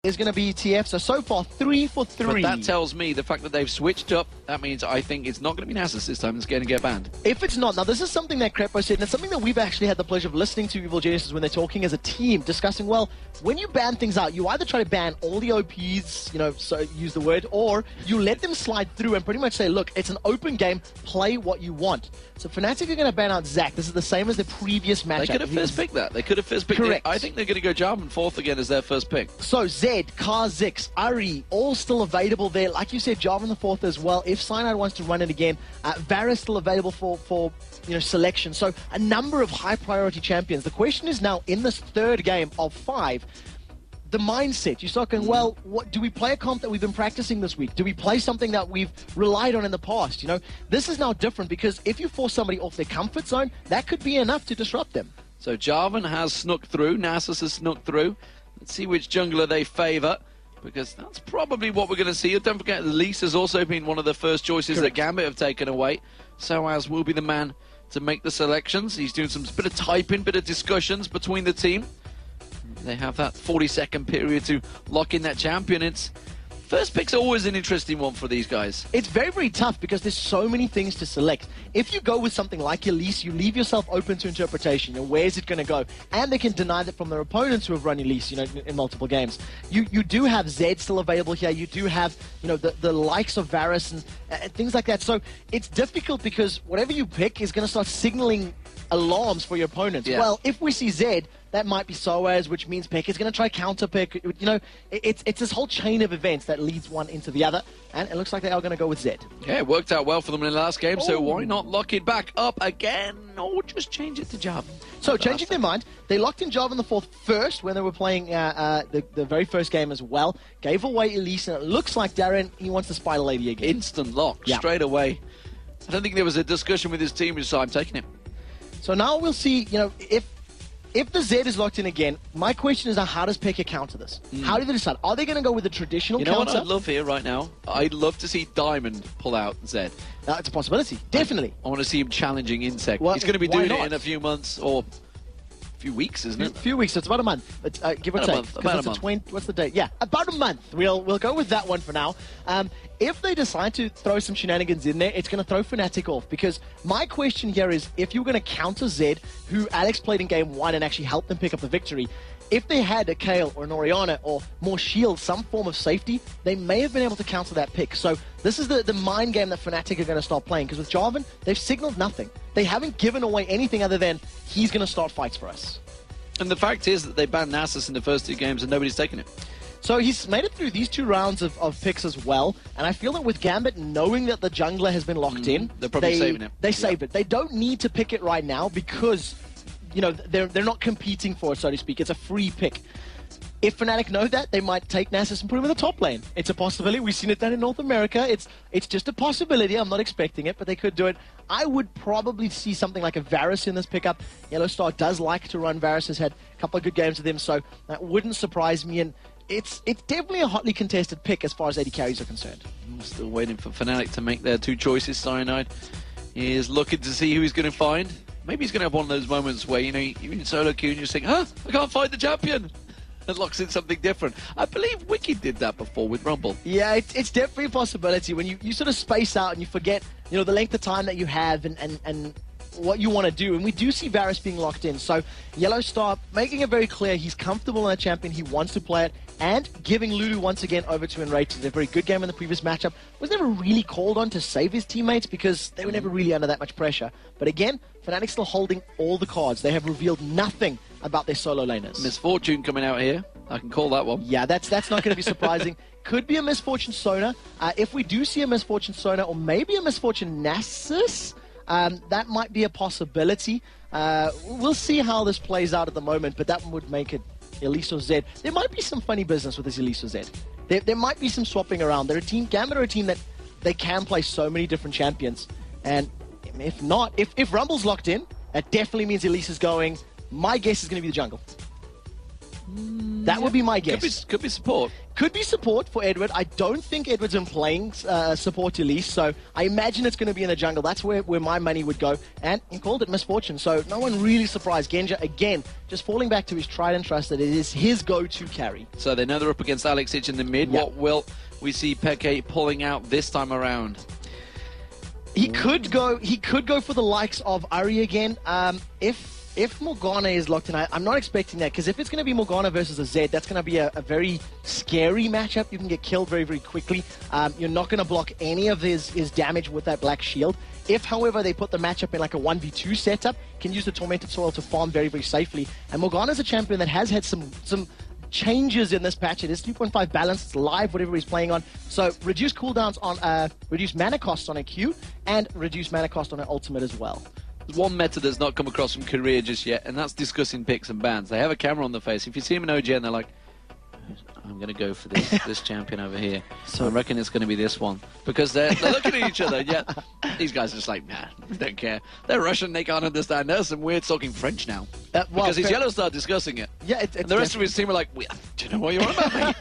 is going to be TF. So far, 3 for 3. But that tells me the fact that they've switched up, that means I think it's not going to be Nasus this time that's going to get banned. If it's not, now this is something that Crepo said, and it's something that we've actually had the pleasure of listening to Evil Geniuses when they're talking as a team, discussing, well, when you ban things out, you either try to ban all the OPs, so use the word, or you let them slide through and pretty much say, look, it's an open game, play what you want. So Fnatic are going to ban out Zach. This is the same as the previous matchup. They could have first picked that. They could have first picked Correct. it. I think they're going to go Jarvan fourth again as their first pick. So Zed, Kha'Zix, Ari, all still available there. Like you said, Jarvan the fourth as well. If Cyanide wants to run it again, Varus still available for selection. So a number of high priority champions. The question is now, in this third game of 5, the mindset. You start going, well, what do we play a comp that we've been practicing this week? Do we play something that we've relied on in the past? This is now different because if you force somebody off their comfort zone, that could be enough to disrupt them. So Jarvan has snuck through. Nasus has snuck through. Let's see which jungler they favour, because that's probably what we're going to see. Don't forget, Elise has also been one of the first choices Correct. that Gambit have taken away. Soaz will be the man to make the selections. He's doing some bit of typing, bit of discussions between the team. They have that 40-second period to lock in that champion. First pick's always an interesting one for these guys. It's very, very tough because there's so many things to select. If you go with something like Elise, you leave yourself open to interpretation. Where is it going to go? And they can deny that from their opponents who have run Elise, in multiple games. You do have Zed still available here. You do have, the likes of Varus and things like that. So it's difficult because whatever you pick is going to start signaling alarms for your opponents. Yeah. Well, if we see Zed, that might be Soaz, which means Peck is going to try counter pick. It's this whole chain of events that leads one into the other, and it looks like they are going to go with Zed. Yeah, it worked out well for them in the last game, so why not lock it back up again, or just change it to Jarvan? So, changing their mind, they locked in Jarvan the fourth first when they were playing the very first game as well. Gave away Elise, and it looks like Darren, he wants the Spider Lady again. Instant lock, straight away. I don't think there was a discussion with his team, so I'm taking him. So now we'll see, if the Zed is locked in again, my question is now, how does Pekka counter this? How do they decide? Are they going to go with the traditional counter? What I'd love here right now? I'd love to see Diamond pull out Zed. It's a possibility, definitely. I want to see him challenging Insect. Well, he's going to be why doing not? it in a few months, or a few weeks, isn't it? A few weeks, so it's about a month. But, give or take. About a month. What's the date? Yeah, about a month. We'll go with that one for now. If they decide to throw some shenanigans in there, it's going to throw Fnatic off. Because my question here is, if you're going to counter Zed, who Alex played in game 1 and actually helped them pick up the victory, if they had a Kayle or an Orianna or more shield, some form of safety, they may have been able to counter that pick. So this is the mind game that Fnatic are going to start playing. Because with Jarvan, they've signaled nothing. They haven't given away anything other than, he's going to start fights for us. And the fact is that they banned Nasus in the first 2 games and nobody's taken it. So he's made it through these 2 rounds of picks as well, and I feel that with Gambit knowing that the jungler has been locked in, they're probably saving it. They saved it. They don't need to pick it right now because, they're not competing for it, so to speak. It's a free pick. If Fnatic know that, they might take Nasus and put him in the top lane. It's a possibility. We've seen it done in North America. It's just a possibility. I'm not expecting it, but they could do it. I would probably see something like a Varus in this pickup. Yellowstar does like to run Varus, has had a couple of good games with him, so that wouldn't surprise me. And it's definitely a hotly contested pick as far as AD carries are concerned. I'm still waiting for Fnatic to make their 2 choices. Cyanide is looking to see who he's going to find. Maybe he's going to have one of those moments where, you're in solo queue and you're saying, I can't find the champion. And locks in something different. I believe Wicked did that before with Rumble. Yeah, it's definitely a possibility when you sort of space out and you forget, the length of time that you have and what you want to do. And we do see Varus being locked in. So Yellowstar making it very clear he's comfortable in that champion. He wants to play it. And giving Lulu once again over to Enraged. He did a very good game in the previous matchup. Was never really called on to save his teammates because they were never really under that much pressure. But again, Fnatic still holding all the cards. They have revealed nothing about their solo laners. Misfortune coming out here. I can call that one. Yeah, that's not going to be surprising. Could be a Misfortune Sona. If we do see a Misfortune Sona or maybe a Misfortune Nasus, that might be a possibility. We'll see how this plays out at the moment, but that would make it Elise or Zed. There might be some funny business with this Elise or Zed. There might be some swapping around. They're a team, Gambit are a team that they can play so many different champions. And if not, if Rumble's locked in, that definitely means Elise is going. My guess is going to be the jungle. That would be my guess. Could be support. Could be support for Edward. I don't think Edward's been playing support Elise, so I imagine it's going to be in the jungle. That's where my money would go. And he called it misfortune, so no one really surprised. Genja, again, just falling back to his tried and trusted. It is his go-to carry. So they know they're up against Alex Ich in the mid. Yep. What will we see Peke pulling out this time around? He could go for the likes of Ari again. If Morgana is locked in, I'm not expecting that, because if it's going to be Morgana versus a Zed, that's going to be a very scary matchup. You can get killed very, very quickly. You're not going to block any of his damage with that black shield. If, however, they put the matchup in like a 1v2 setup, can use the Tormented Soil to farm very, very safely. And Morgana's a champion that has had some changes in this patch. It is 3.5 balance, it's live, whatever he's playing on. So reduce cooldowns on, reduce mana costs on a Q, and reduce mana cost on an ultimate as well. There's one meta that's not come across from Korea just yet, and that's discussing picks and bans. They have a camera on the face. If you see them in OG and they're like, I'm going to go for this champion over here. So I reckon it's going to be this one. Because they're looking at each other, yet these guys are just like, nah, they don't care. They're Russian, they can't understand us, and we're talking French now. Because his yellow started discussing it. Yeah, and the rest of his team were like, do you know what you're on about, mate?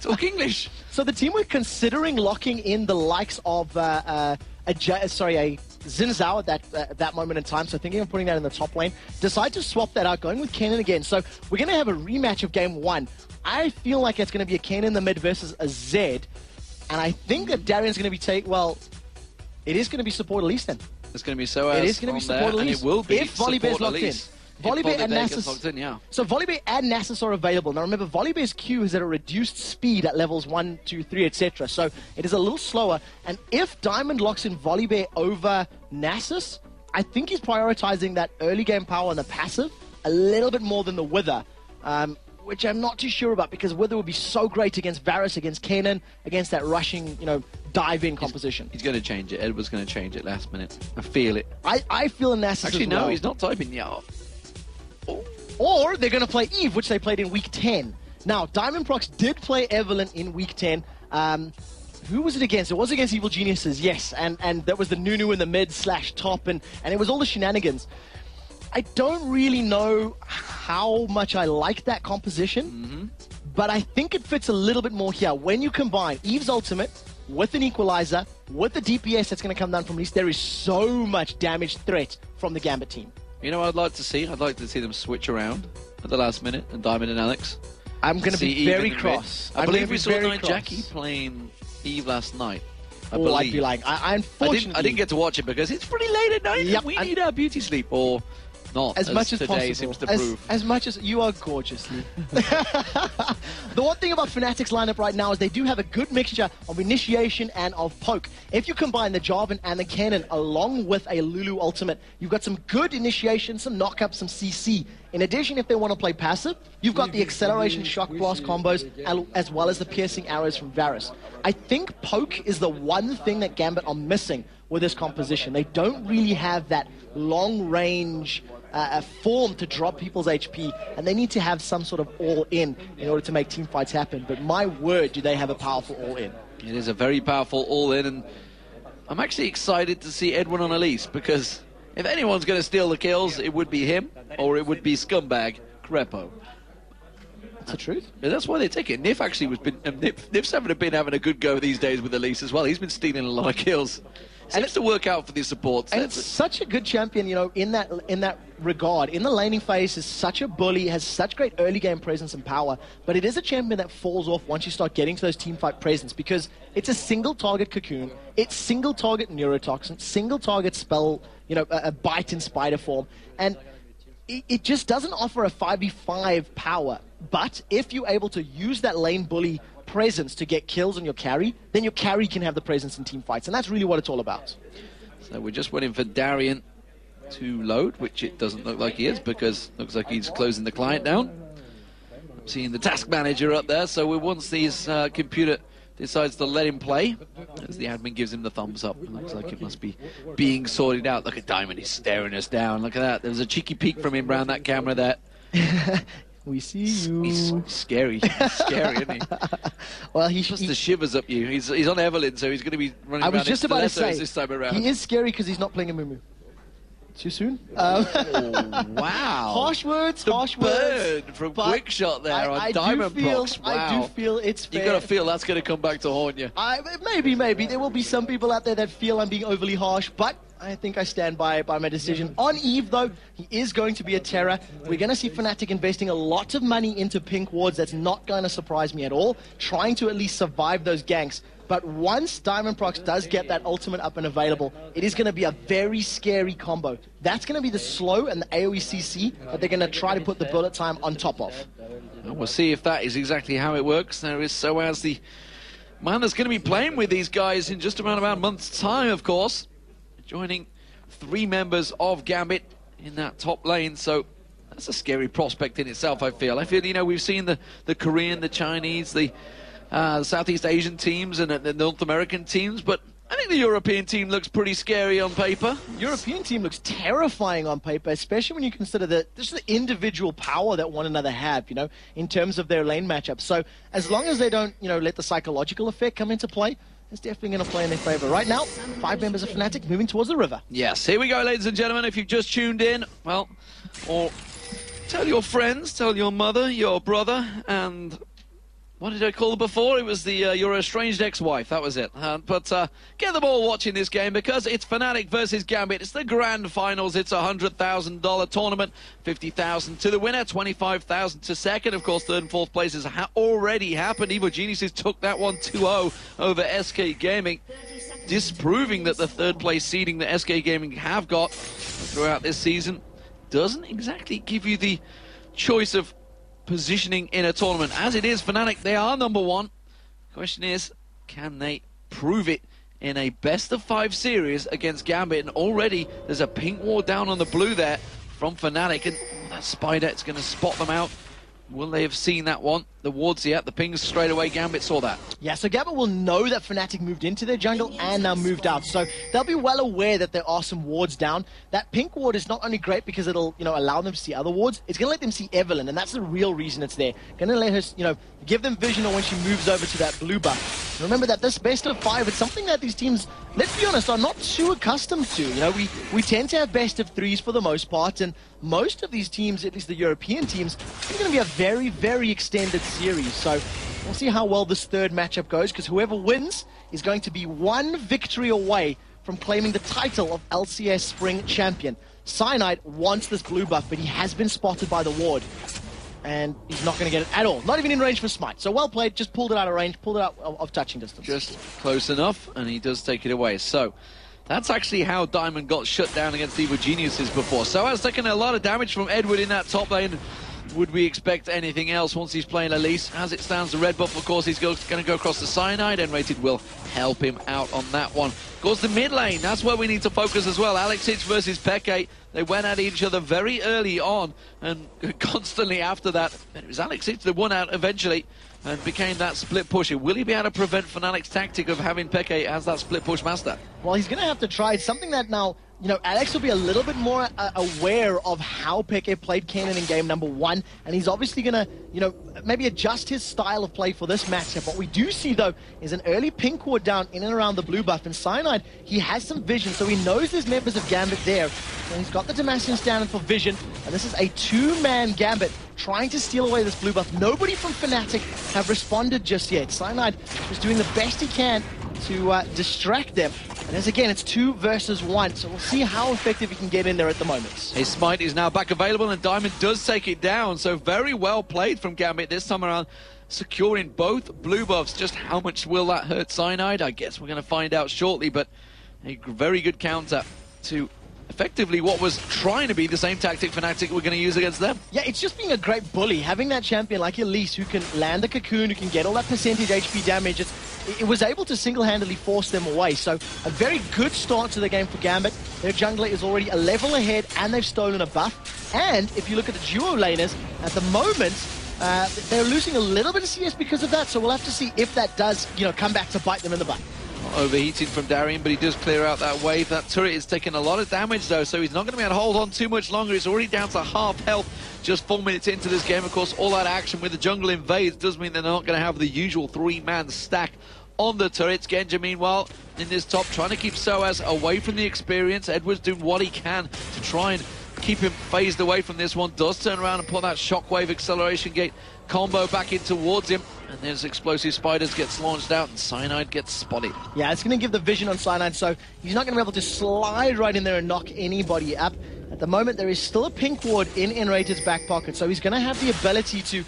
Talk English. So the team were considering locking in the likes of a Xin Zhao at that moment in time, so thinking of putting that in the top lane. Decide to swap that out, going with Kennen again. So we're going to have a rematch of game 1. I feel like it's going to be a Kennen in the mid versus a Zed, and I think that Darian's going to be it is going to be support Elise then. It's going to be so It is going to be support Elise. And it will be if Volibear's locked in. Volibear and Nasus. Yeah. So Volibear and Nasus are available. Now remember, Volibear's Q is at a reduced speed at levels 1, 2, 3, etc. So it is a little slower. And if Diamond locks in Volibear over Nasus, I think he's prioritizing that early game power on the passive a little bit more than the Wither. Which I'm not too sure about, because Wither would be so great against Varus, against Kennen, against that rushing, dive-in composition. He's going to change it. Edward's going to change it last minute. I feel it. I feel a Nasus Actually, as well. no, he's not typing Yao. Or they're going to play Eve, which they played in week 10. Now, Diamond Prox did play Evelyn in week 10. Who was it against? It was against Evil Geniuses, yes. And that was the Nunu in the mid/top, and it was all the shenanigans. I don't really know how much I like that composition, but I think it fits a little bit more here. When you combine Eve's ultimate with an equalizer, with the DPS that's going to come down from Elise, there is so much damage threat from the Gambit team. You know what I'd like to see? I'd like to see them switch around at the last minute, and Diamond and Alex. I'm going to be very cross. I believe we saw Night Jackie playing Eve last night. I'd be like, I didn't get to watch it because it's pretty late at night. Yep, we need our beauty sleep, or not, as much as today possible. Seems to prove. As much as you are gorgeously. The one thing about Fnatic's lineup right now is they do have a good mixture of initiation and of poke. If you combine the Jarvan and the Kennen along with a Lulu ultimate, you've got some good initiation, some knock-up, some CC. In addition, if they want to play passive, you've got the acceleration shock blast combos as well as the piercing arrows from Varus. I think poke is the one thing that Gambit are missing with this composition. They don't really have that long-range form to drop people's HP, and they need to have some sort of all-in in order to make team fights happen. But my word, do they have a powerful all-in. It is a very powerful all-in, and I'm actually excited to see Edwin on Elise, because if anyone's going to steal the kills, it would be him, or it would be scumbag Crepo. That's the truth. Yeah, that's why they take it. Nif actually Nif's having a good go these days with Elise as well. He's been stealing a lot of kills. Seems to work out for the supports. And it's such a good champion, in that regard. In the laning phase, is such a bully, has such great early game presence and power, but it is a champion that falls off once you start getting to those team fight presence, because it's a single target cocoon, it's single target neurotoxin, single target spell, a bite in spider form, and it just doesn't offer a 5v5 power. But if you're able to use that lane bully presence to get kills on your carry, then your carry can have the presence in team fights, and that's really what it's all about. So we're just waiting for Darian to load, which it doesn't look like he is, because it looks like he's closing the client down. I'm seeing the task manager up there, so once his computer decides to let him play, as the admin gives him the thumbs up, it looks like it must be being sorted out. Look at Diamond, he's staring us down. Look at that. There's a cheeky peek from him around that camera there. We see you. He's scary. He's scary, isn't he? Well, just the shivers up you. He's on Evelyn, so he's going to be running around just about to say, this time around. He is scary because he's not playing a Mumu. Too soon? Oh, wow. Harsh words, The harsh words. bird from Quick Shot there on Diamond Prox. Wow. I do feel it's fair. You got to feel that's going to come back to haunt you. Maybe. There will be some people out there that feel I'm being overly harsh, but I think I stand by my decision. On Eve, though, he is going to be a terror. We're going to see Fnatic investing a lot of money into pink wards. That's not going to surprise me at all. Trying to at least survive those ganks. But once Diamond Prox does get that ultimate up and available, it is going to be a very scary combo. That's going to be the slow and the AoE CC that they're going to try to put the bullet time on top of. And we'll see if that is exactly how it works. There is Soaz, the man that's going to be playing with these guys in just around about a month's time, of course. Joining 3 members of Gambit in that top lane. So that's a scary prospect in itself, I feel. You know, we've seen the Korean, the Chinese, the Southeast Asian teams and the North American teams, but I think the European team looks pretty scary on paper. European team looks terrifying on paper, especially when you consider just the individual power that one another have, you know, in terms of their lane matchups. So as long as they don't, you know, let the psychological effect come into play, it's definitely going to play in their favor. Right now, 5 members of Fnatic moving towards the river. Yes, here we go, ladies and gentlemen. If you've just tuned in, well, or tell your friends, tell your mother, your brother, and what did I call it before? It was the your estranged ex-wife. That was it. But get them all watching this game because it's Fnatic versus Gambit. It's the grand finals. It's a $100,000 tournament. 50,000 to the winner, 25,000 to second. Of course, third and fourth places already happened. Evo Geniuses took that one 2-0 over SK Gaming, disproving that the third place seeding that SK Gaming have got throughout this season doesn't exactly give you the choice of positioning in a tournament. As it is, Fnatic, they are number 1. Question is, can they prove it in a best-of-5 series against Gambit? And already there's a pink ward down on the blue there from Fnatic, and that Spider is going to spot them out. Will they have seen that one? The wards, yeah, the pings straight away. Gambit saw that. Yeah, so Gambit will know that Fnatic moved into their jungle and now moved out. So they'll be well aware that there are some wards down. That pink ward is not only great because it'll, you know, allow them to see other wards, it's going to let them see Evelyn, and that's the real reason it's there. Going to let her, you know, give them vision when she moves over to that blue buff. Remember that this best of 5, it's something that these teams, let's be honest, are not too accustomed to. You know, we tend to have best of 3s for the most part, and most of these teams, at least the European teams, it's going to be a very, very extended series. So we'll see how well this third matchup goes, because whoever wins is going to be 1 victory away from claiming the title of LCS Spring Champion. Cyanide wants this blue buff, but he has been spotted by the ward, and he's not going to get it at all. Not even in range for Smite. So well played, just pulled it out of range, pulled it out of touching distance. Just close enough, and he does take it away. So that's actually how Diamond got shut down against Evo Geniuses before. So I was taking a lot of damage from Edward in that top lane. Would we expect anything else once he's playing Elise? As it stands, the red buff, of course, he's going to go across the Cyanide, and Rated will help him out on that one. Of course, the mid lane, that's where we need to focus as well. Alex Hitch versus Peke. They went at each other very early on, and constantly after that, it was Alex Hitch that won out eventually and became that split pusher. Will he be able to prevent Fnatic's tactic of having Peke as that split push master? Well, he's going to have to try. It's something that now, you know, Alex will be a little bit more aware of how Peke played Kanan in game number 1, and he's obviously going to, you know, maybe adjust his style of play for this matchup. What we do see, though, is an early pink ward down in and around the blue buff, and Cyanide, he has some vision, so he knows there's members of Gambit there. So he's got the Demacian standing for vision, and this is a 2-man Gambit trying to steal away this blue buff. Nobody from Fnatic have responded just yet. Cyanide is doing the best he can to distract them. And as again, it's 2 versus 1, so we'll see how effective he can get in there at the moment. His Smite is now back available, and Diamond does take it down, so very well played from Gambit this time around, securing both blue buffs. Just how much will that hurt Cyanide? I guess we're going to find out shortly, but a very good counter to effectively what was trying to be the same tactic Fnatic we're going to use against them. Yeah, it's just being a great bully. Having that champion like Elise who can land the cocoon, who can get all that percentage HP damage, it was able to single-handedly force them away. So a very good start to the game for Gambit. Their jungler is already a level ahead, and they've stolen a buff. And if you look at the duo laners, at the moment, they're losing a little bit of CS because of that. So we'll have to see if that does, you know, come back to bite them in the butt. Overheating from Darian, but he does clear out that wave. That turret is taking a lot of damage, though, so he's not going to be able to hold on too much longer. It's already down to half health just 4 minutes into this game. Of course, all that action with the jungle invades does mean they're not going to have the usual 3-man stack on the turrets. Genja, meanwhile, in this top, trying to keep Soaz away from the experience. Edwards doing what he can to try and keep him phased away from this one. Does turn around and put that shockwave acceleration gate combo back in towards him. And there's Explosive Spiders gets launched out and Cyanide gets spotted. Yeah, it's going to give the vision on Cyanide, so he's not going to be able to slide right in there and knock anybody up. At the moment, there is still a pink ward in Enrated's back pocket, so he's going to have the ability to,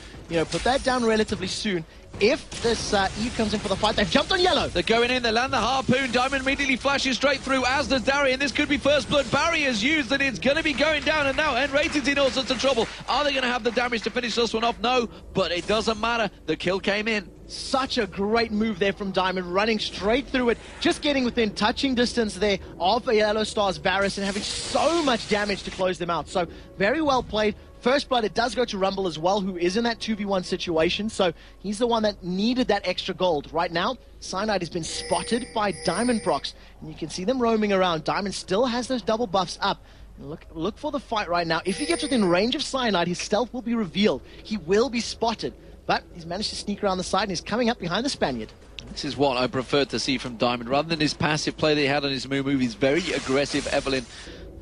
put that down relatively soon. If this Eve comes in for the fight, they've jumped on yellow. They're going in, they land the harpoon. Diamond immediately flashes straight through, as does Darien. This could be first blood. Barrier's used, and it's going to be going down. And now Enrated's in all sorts of trouble. Are they going to have the damage to finish this one off? No, but it doesn't matter. The kill came in. Such a great move there from Diamond, running straight through it, just getting within touching distance there of Yellow Star's Varus and having so much damage to close them out. So very well played. First blood, it does go to Rumble as well, who is in that 2v1 situation, so he's the one that needed that extra gold. Right now, Cyanide has been spotted by Diamond Procs, and you can see them roaming around. Diamond still has those double buffs up. Look for the fight right now. If he gets within range of Cyanide, his stealth will be revealed. He will be spotted, but he's managed to sneak around the side, and he's coming up behind the Spaniard. This is what I prefer to see from Diamond. Rather than his passive play that he had on his move, he's very aggressive. Evelyn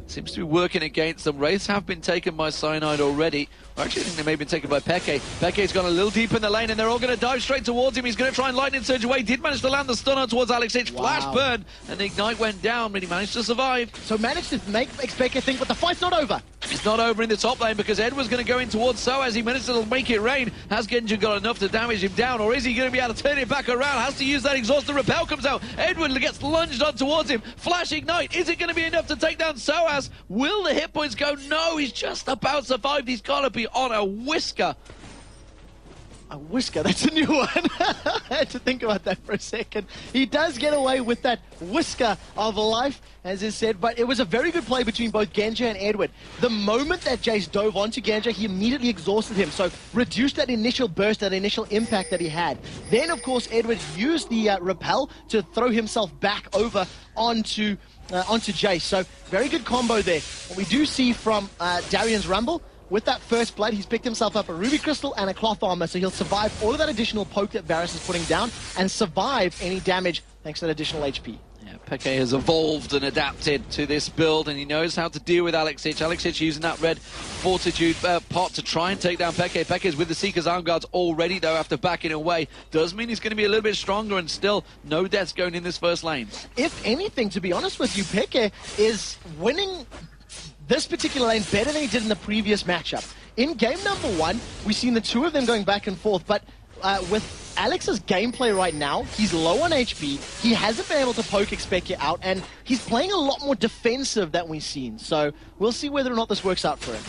seems to be working against them. Wraiths have been taken by Cyanide already. I actually think they may have been taken by Peke. Peke's gone a little deep in the lane, and they're all going to dive straight towards him. He's going to try and lightning surge away. Did manage to land the stunner towards Alexic. Wow. Flash burn, and the Ignite went down, but he managed to survive. So managed to make Peke think, but the fight's not over. It's not over in the top lane because Edward's going to go in towards Soaz. He managed to make it rain. Has Genja got enough to damage him down, or is he going to be able to turn it back around? Has to use that exhaust. The repel comes out. Edward gets lunged on towards him. Flash Ignite. Is it going to be enough to take down Soaz? Will the hit points go? No, he's just about survived. He's got to be on a whisker. A whisker, that's a new one. I had to think about that for a second. He does get away with that whisker of life, as is said, but it was a very good play between both Genja and Edward. The moment that Jace dove onto Genja, he immediately exhausted him, so reduced that initial burst, that initial impact that he had. Then, of course, Edward used the repel to throw himself back over onto Jace, so very good combo there. What we do see from Darien's Rumble, with that first blood, he's picked himself up a Ruby Crystal and a Cloth Armor, so he'll survive all of that additional poke that Varus is putting down and survive any damage thanks to that additional HP. Yeah, Peke has evolved and adapted to this build, and he knows how to deal with Alexic. Alexic using that red Fortitude pot to try and take down Peke. Peke's with the Seeker's Arm Guards already, though, after backing away. Does mean he's going to be a little bit stronger, and still no deaths going in this first lane. If anything, to be honest with you, Peke is winning this particular lane better than he did in the previous matchup. In game number 1, we've seen the two of them going back and forth, but with Alex's gameplay right now, he's low on HP, he hasn't been able to poke Xpeke out, and he's playing a lot more defensive than we've seen, so we'll see whether or not this works out for him.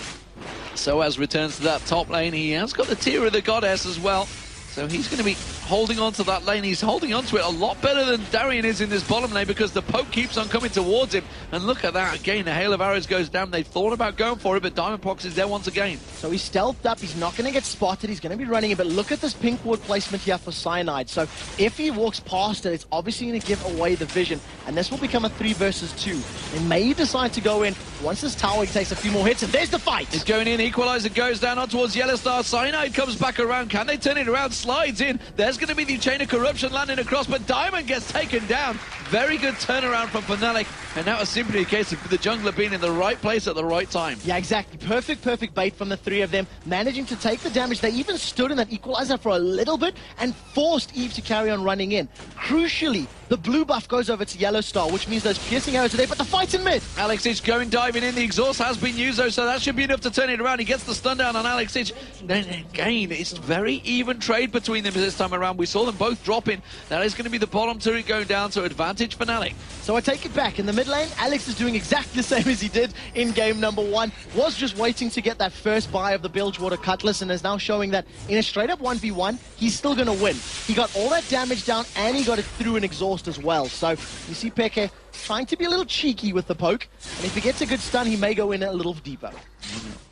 Soaz returns to that top lane. He has got the Tear of the Goddess as well, so he's going to be holding on to that lane. He's holding on to it a lot better than Darien is in this bottom lane because the poke keeps on coming towards him. And look at that. Again, the hail of arrows goes down. They thought about going for it, but Diamond Procs is there once again. So he's stealthed up. He's not going to get spotted. He's going to be running it. But look at this pink ward placement here for Cyanide. So if he walks past it, it's obviously going to give away the vision. And this will become a 3 versus 2. They may decide to go in. Once this tower, he takes a few more hits, and there's the fight. It's going in. Equalizer goes down on towards Yellow Star. Cyanide comes back around. Can they turn it around? Slides in. There's going to be the Chain of Corruption landing across, but Diamond gets taken down. Very good turnaround from Fnatic, and that was simply a case of the jungler being in the right place at the right time. Yeah, exactly. Perfect bait from the three of them, managing to take the damage. They even stood in that equalizer for a little bit and forced Eve to carry on running in. Crucially, the blue buff goes over to Yellow Star, which means those piercing arrows are there, but the fight's in mid. Alexic going diving in. The exhaust has been used, though, so that should be enough to turn it around. He gets the stun down on Alexic. Then again, it's very even trade between them this time around. We saw them both dropping. That is going to be the bottom turret going down, so advantage Fnatic. So I take it back. In the mid lane, Alex is doing exactly the same as he did in game number 1. Was just waiting to get that first buy of the Bilgewater Cutlass and is now showing that in a straight up 1v1, he's still going to win. He got all that damage down and he got it through an exhaust as well. So you see Peke trying to be a little cheeky with the poke. And if he gets a good stun, he may go in a little deeper.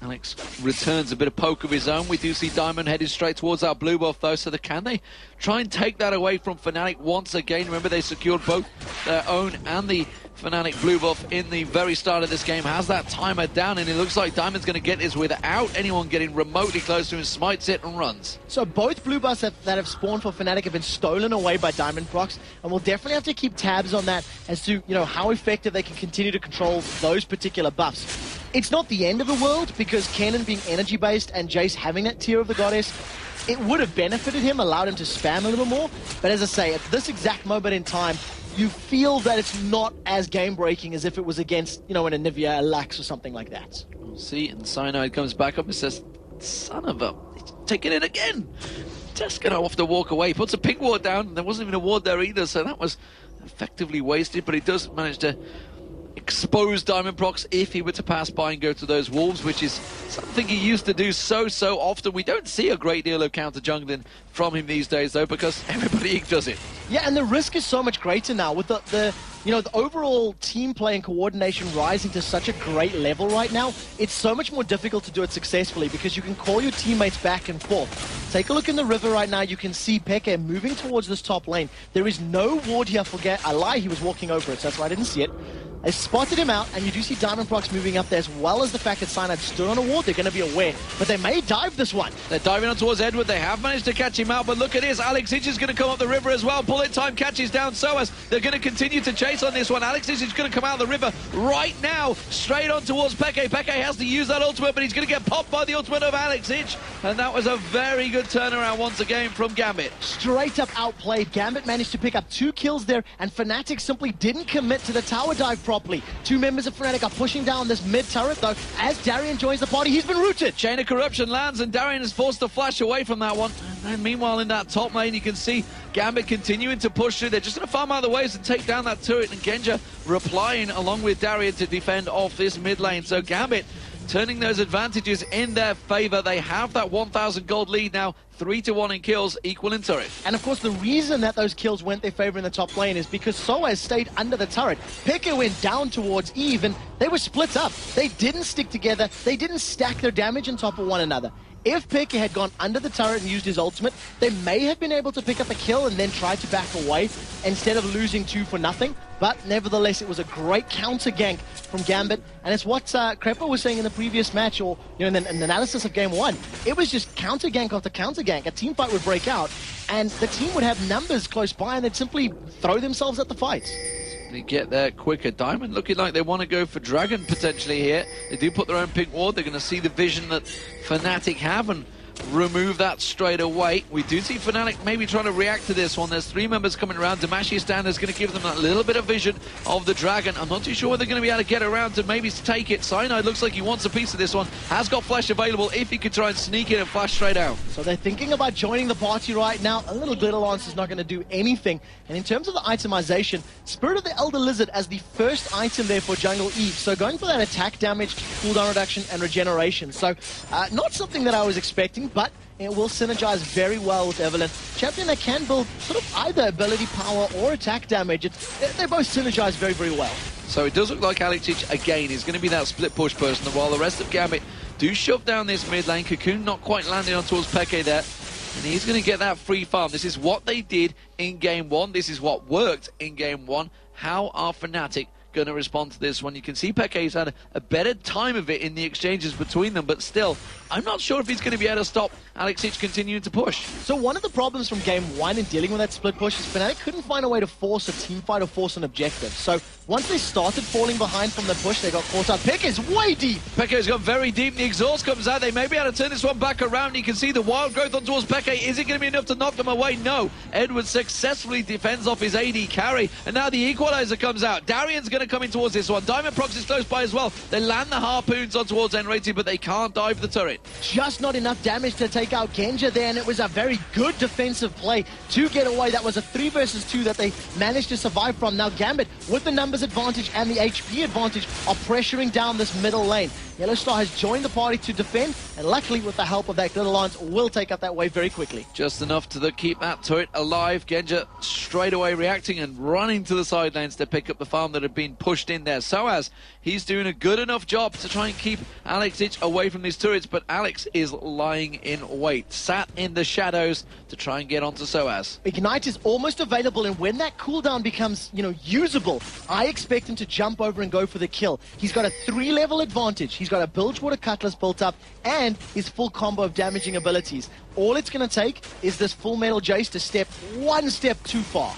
Alex returns a bit of poke of his own. We do see Diamond heading straight towards our blue buff though, so can they try and take that away from Fnatic once again? Remember, they secured both their own and the Fnatic blue buff in the very start of this game. Has that timer down, and it looks like Diamond's going to get this without anyone getting remotely close to him, smites it and runs. So both blue buffs that have spawned for Fnatic have been stolen away by Diamond Prox, and we'll definitely have to keep tabs on that as to, you know, how effective they can continue to control those particular buffs. It's not the end of the world, because Kennen being energy based and Jace having that tier of the goddess, it would have benefited him, allowed him to spam a little more. But as I say, at this exact moment in time, you feel that it's not as game-breaking as if it was against, you know, an Anivia, a Lux, or something like that. We'll see, and Cyanide comes back up and says, son of a... He's taking it again! Just gonna have to walk away. Puts a pink ward down, and there wasn't even a ward there either, so that was effectively wasted, but he does manage to expose Diamond Prox if he were to pass by and go to those wolves, which is something he used to do so often. We don't see a great deal of counter jungling from him these days though, because everybody does it. Yeah, and the risk is so much greater now with the you know, the overall team play and coordination rising to such a great level right now. It's so much more difficult to do it successfully because you can call your teammates back and forth. Take a look in the river right now. You can see Peke moving towards this top lane. There is no ward here. I lie, he was walking over it, so that's why I didn't see it. They spotted him out, and you do see Diamond Prox moving up there, as well as the fact that Cyanide stood on a ward. They're going to be aware, but they may dive this one. They're diving on towards Edward. They have managed to catch him out, but look at this. Alex Hitch is going to come up the river as well. Bullet time catches down Soas. They're going to continue to chase on this one. Alex Hitch is going to come out of the river right now, straight on towards Peke. Peke has to use that ultimate, but he's going to get popped by the ultimate of Alex Hitch, and that was a very good turnaround once again from Gambit. Straight up outplayed. Gambit managed to pick up 2 kills there, and Fnatic simply didn't commit to the tower dive properly. 2 members of Fnatic are pushing down this mid turret though. As Darian joins the party, he's been rooted. Chain of Corruption lands, and Darian is forced to flash away from that one. And meanwhile, in that top lane, you can see Gambit continuing to push through. They're just going to farm out of the ways and take down that turret, and Genja replying along with Darian to defend off this mid lane. So Gambit turning those advantages in their favor. They have that 1,000 gold lead now, 3-1 in kills, equal in turret. And of course, the reason that those kills went their favor in the top lane is because Soaz stayed under the turret. Peke went down towards Eve, and they were split up. They didn't stick together. They didn't stack their damage on top of one another. If Peke had gone under the turret and used his ultimate, they may have been able to pick up a kill and then try to back away instead of losing 2 for nothing. But nevertheless, it was a great counter gank from Gambit, and it's what Crepper was saying in the previous match, or in the analysis of Game 1. It was just counter gank after counter gank. A team fight would break out, and the team would have numbers close by, and they'd simply throw themselves at the fight. They get there quicker. Diamond looking like they want to go for Dragon potentially here. They do put their own pink ward. They're going to see the vision that Fnatic have and remove that straight away. We do see Fnatic maybe trying to react to this one. There's 3 members coming around. Demacia Stand is going to give them that little bit of vision of the Dragon. I'm not too sure whether they're going to be able to get around to maybe take it. Cyanide looks like he wants a piece of this one. Has got flash available if he could try and sneak in and flash straight out. So they're thinking about joining the party right now. A little glitter lance is not going to do anything. And in terms of the itemization, Spirit of the Elder Lizard as the first item there for Jungle Eve. So going for that attack damage, cooldown reduction, and regeneration. So not something that I was expecting, but it will synergize very well with Evelynn. Champion that can build sort of either ability power or attack damage. They both synergize very, very well. So it does look like Alex Hitch, again, is going to be that split push person, while the rest of Gambit do shove down this mid lane. Cocoon not quite landing on towards Peke there, and he's going to get that free farm. This is what they did in Game 1. This is what worked in Game 1. How are Fnatic going to respond to this one? You can see Peke's had a better time of it in the exchanges between them, but still, I'm not sure if he's going to be able to stop Alex Hitch continuing to push. So one of the problems from Game 1 in dealing with that split push is Fnatic couldn't find a way to force a team fight or force an objective. So once they started falling behind from the push, they got caught up. Peke's way deep. Peke's got very deep. The exhaust comes out. They may be able to turn this one back around. You can see the wild growth on towards Peke. Is it going to be enough to knock them away? No. Edward successfully defends off his AD carry, and now the equalizer comes out. Darian's going to come in towards this one. Diamond Prox is close by as well. They land the harpoons on towards Enrated, but they can't dive the turret. Just not enough damage to take out Genja there, and it was a very good defensive play to get away. That was a 3 versus 2 that they managed to survive from. Now Gambit, with the numbers advantage and the HP advantage, are pressuring down this middle lane. Yellowstar has joined the party to defend, and luckily with the help of that Glitter Lance, will take up that wave very quickly. Just enough to keep that turret alive. Genja straight away reacting and running to the side lanes to pick up the farm that had been pushed in there. Soaz, he's doing a good enough job to try and keep Alex Ich away from these turrets, but Alex is lying in wait, sat in the shadows to try and get onto Soaz. Ignite is almost available, and when that cooldown becomes, usable, I expect him to jump over and go for the kill. He's got a 3-level advantage. He's got a Bilgewater Cutlass built up and his full combo of damaging abilities. All it's going to take is this Full Metal Jace to step one step too far.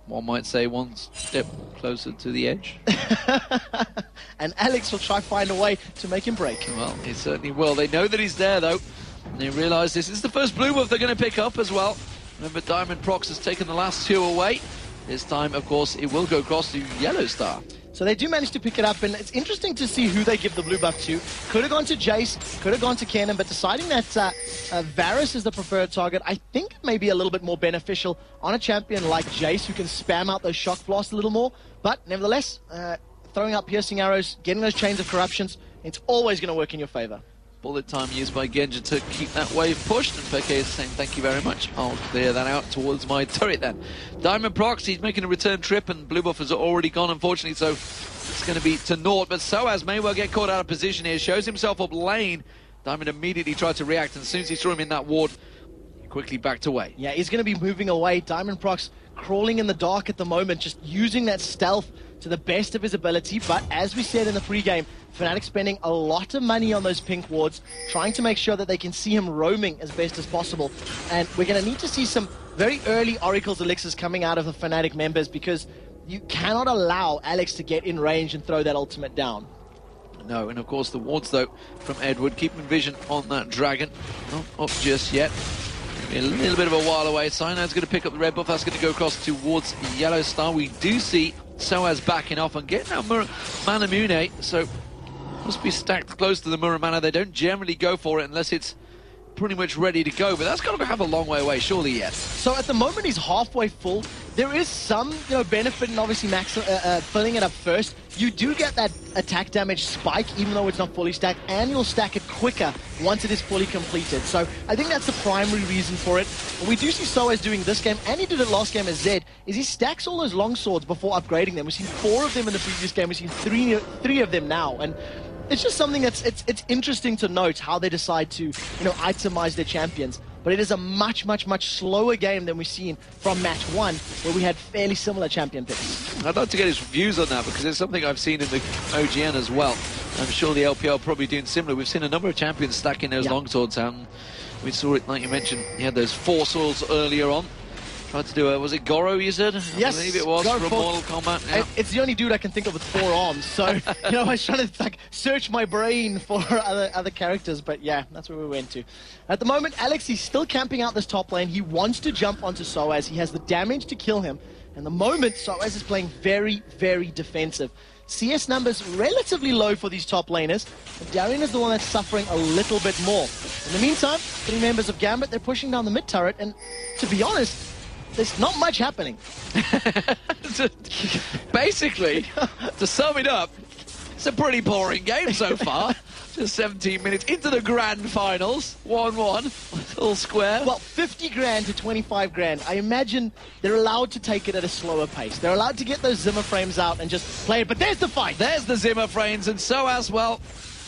One might say one step closer to the edge. And Alex will try to find a way to make him break. Well, he certainly will. They know that he's there, though. And they realise this is the first blue buff they're going to pick up as well. Remember, Diamond Prox has taken the last 2 away. This time, of course, it will go across to Yellow Star. So they do manage to pick it up, and it's interesting to see who they give the blue buff to. Could have gone to Jace, could have gone to Kennen, but deciding that Varus is the preferred target, I think it may be a little bit more beneficial on a champion like Jace, who can spam out those shock blasts a little more. But nevertheless, throwing out piercing arrows, getting those chains of corruptions, it's always going to work in your favor. Bullet time used by Genja to keep that wave pushed, and Peke is saying thank you very much. I'll clear that out towards my turret then. Diamond Prox, he's making a return trip, and blue buff has already gone, unfortunately, so it's going to be to naught. But Soaz may well get caught out of position here, shows himself up lane. Diamond immediately tried to react, and as soon as he saw him in that ward, he quickly backed away. Yeah, he's going to be moving away. Diamond Prox crawling in the dark at the moment, just using that stealth to the best of his ability. But as we said in the pregame, Fnatic spending a lot of money on those pink wards, trying to make sure that they can see him roaming as best as possible. And we're going to need to see some very early Oracle's Elixirs coming out of the Fnatic members, because you cannot allow Alex to get in range and throw that ultimate down. No, and of course the wards, though, from Edward, keeping vision on that dragon. Not up just yet. A little bit of a while away. Cyanide's going to pick up the red buff. That's going to go across towards Yellow Star. We do see Soaz backing off and getting out Manamune, so must be stacked close to the Muramana. They don't generally go for it unless it's pretty much ready to go, but that's got to have a long way away, surely, yes. So at the moment he's halfway full. There is some benefit in obviously filling it up first. You do get that attack damage spike even though it's not fully stacked, and you'll stack it quicker once it is fully completed. So I think that's the primary reason for it. What we do see Soaz doing this game, and he did it last game as Zed, is he stacks all those long swords before upgrading them. We've seen 4 of them in the previous game, we've seen three of them now, and it's just something that's it's interesting to note how they decide to itemize their champions. But it is a much slower game than we've seen from match 1, where we had fairly similar champion picks. I'd like to get his views on that, because it's something I've seen in the OGN as well. I'm sure the LPL are probably doing similar. We've seen a number of champions stacking those longswords out. We saw it, like you mentioned, he had those 4 swords earlier on. Tried to do was it Goro, you said? Yes, I believe it was, from Mortal Kombat. Yeah. It's the only dude I can think of with 4 arms, so I was trying to search my brain for other characters, but yeah, that's where we went to. At the moment, Alex, he's still camping out this top lane. He wants to jump onto Soaz. He has the damage to kill him, and the moment Soaz is playing very defensive. CS numbers relatively low for these top laners, but Darien is the one that's suffering a little bit more. In the meantime, 3 members of Gambit, they're pushing down the mid turret, and to be honest, there's not much happening. Basically, to sum it up, it's a pretty boring game so far. Just 17 minutes into the grand finals. 1-1, all square. Well, 50 grand to 25 grand. I imagine they're allowed to take it at a slower pace. They're allowed to get those Zimmer frames out and just play it. But there's the fight. There's the Zimmer frames, and so as well,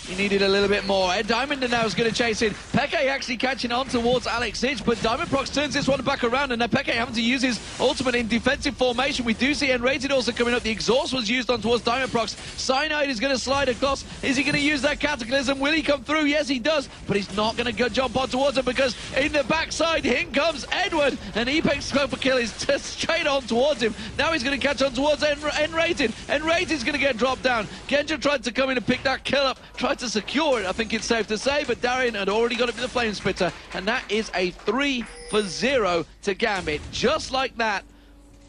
he needed a little bit more. Diamond now is going to chase in. Peke actually catching on towards Alex Ich, but Diamond Prox turns this one back around, and now Peke having to use his ultimate in defensive formation. We do see Enrated also coming up. The exhaust was used on towards Diamond Prox. Cyanide is going to slide across. Is he going to use that Cataclysm? Will he come through? Yes, he does, but he's not going to jump on towards him, because in the backside, in comes Edward, and Apex scope for kill is just straight on towards him. Now he's going to catch on towards Enrated. Enrated's going to get dropped down. Genja tried to come in and pick that kill up, tried to secure it, I think it's safe to say, but Darien had already got it with the Flame Spitter, and that is a 3-0 to Gambit. Just like that,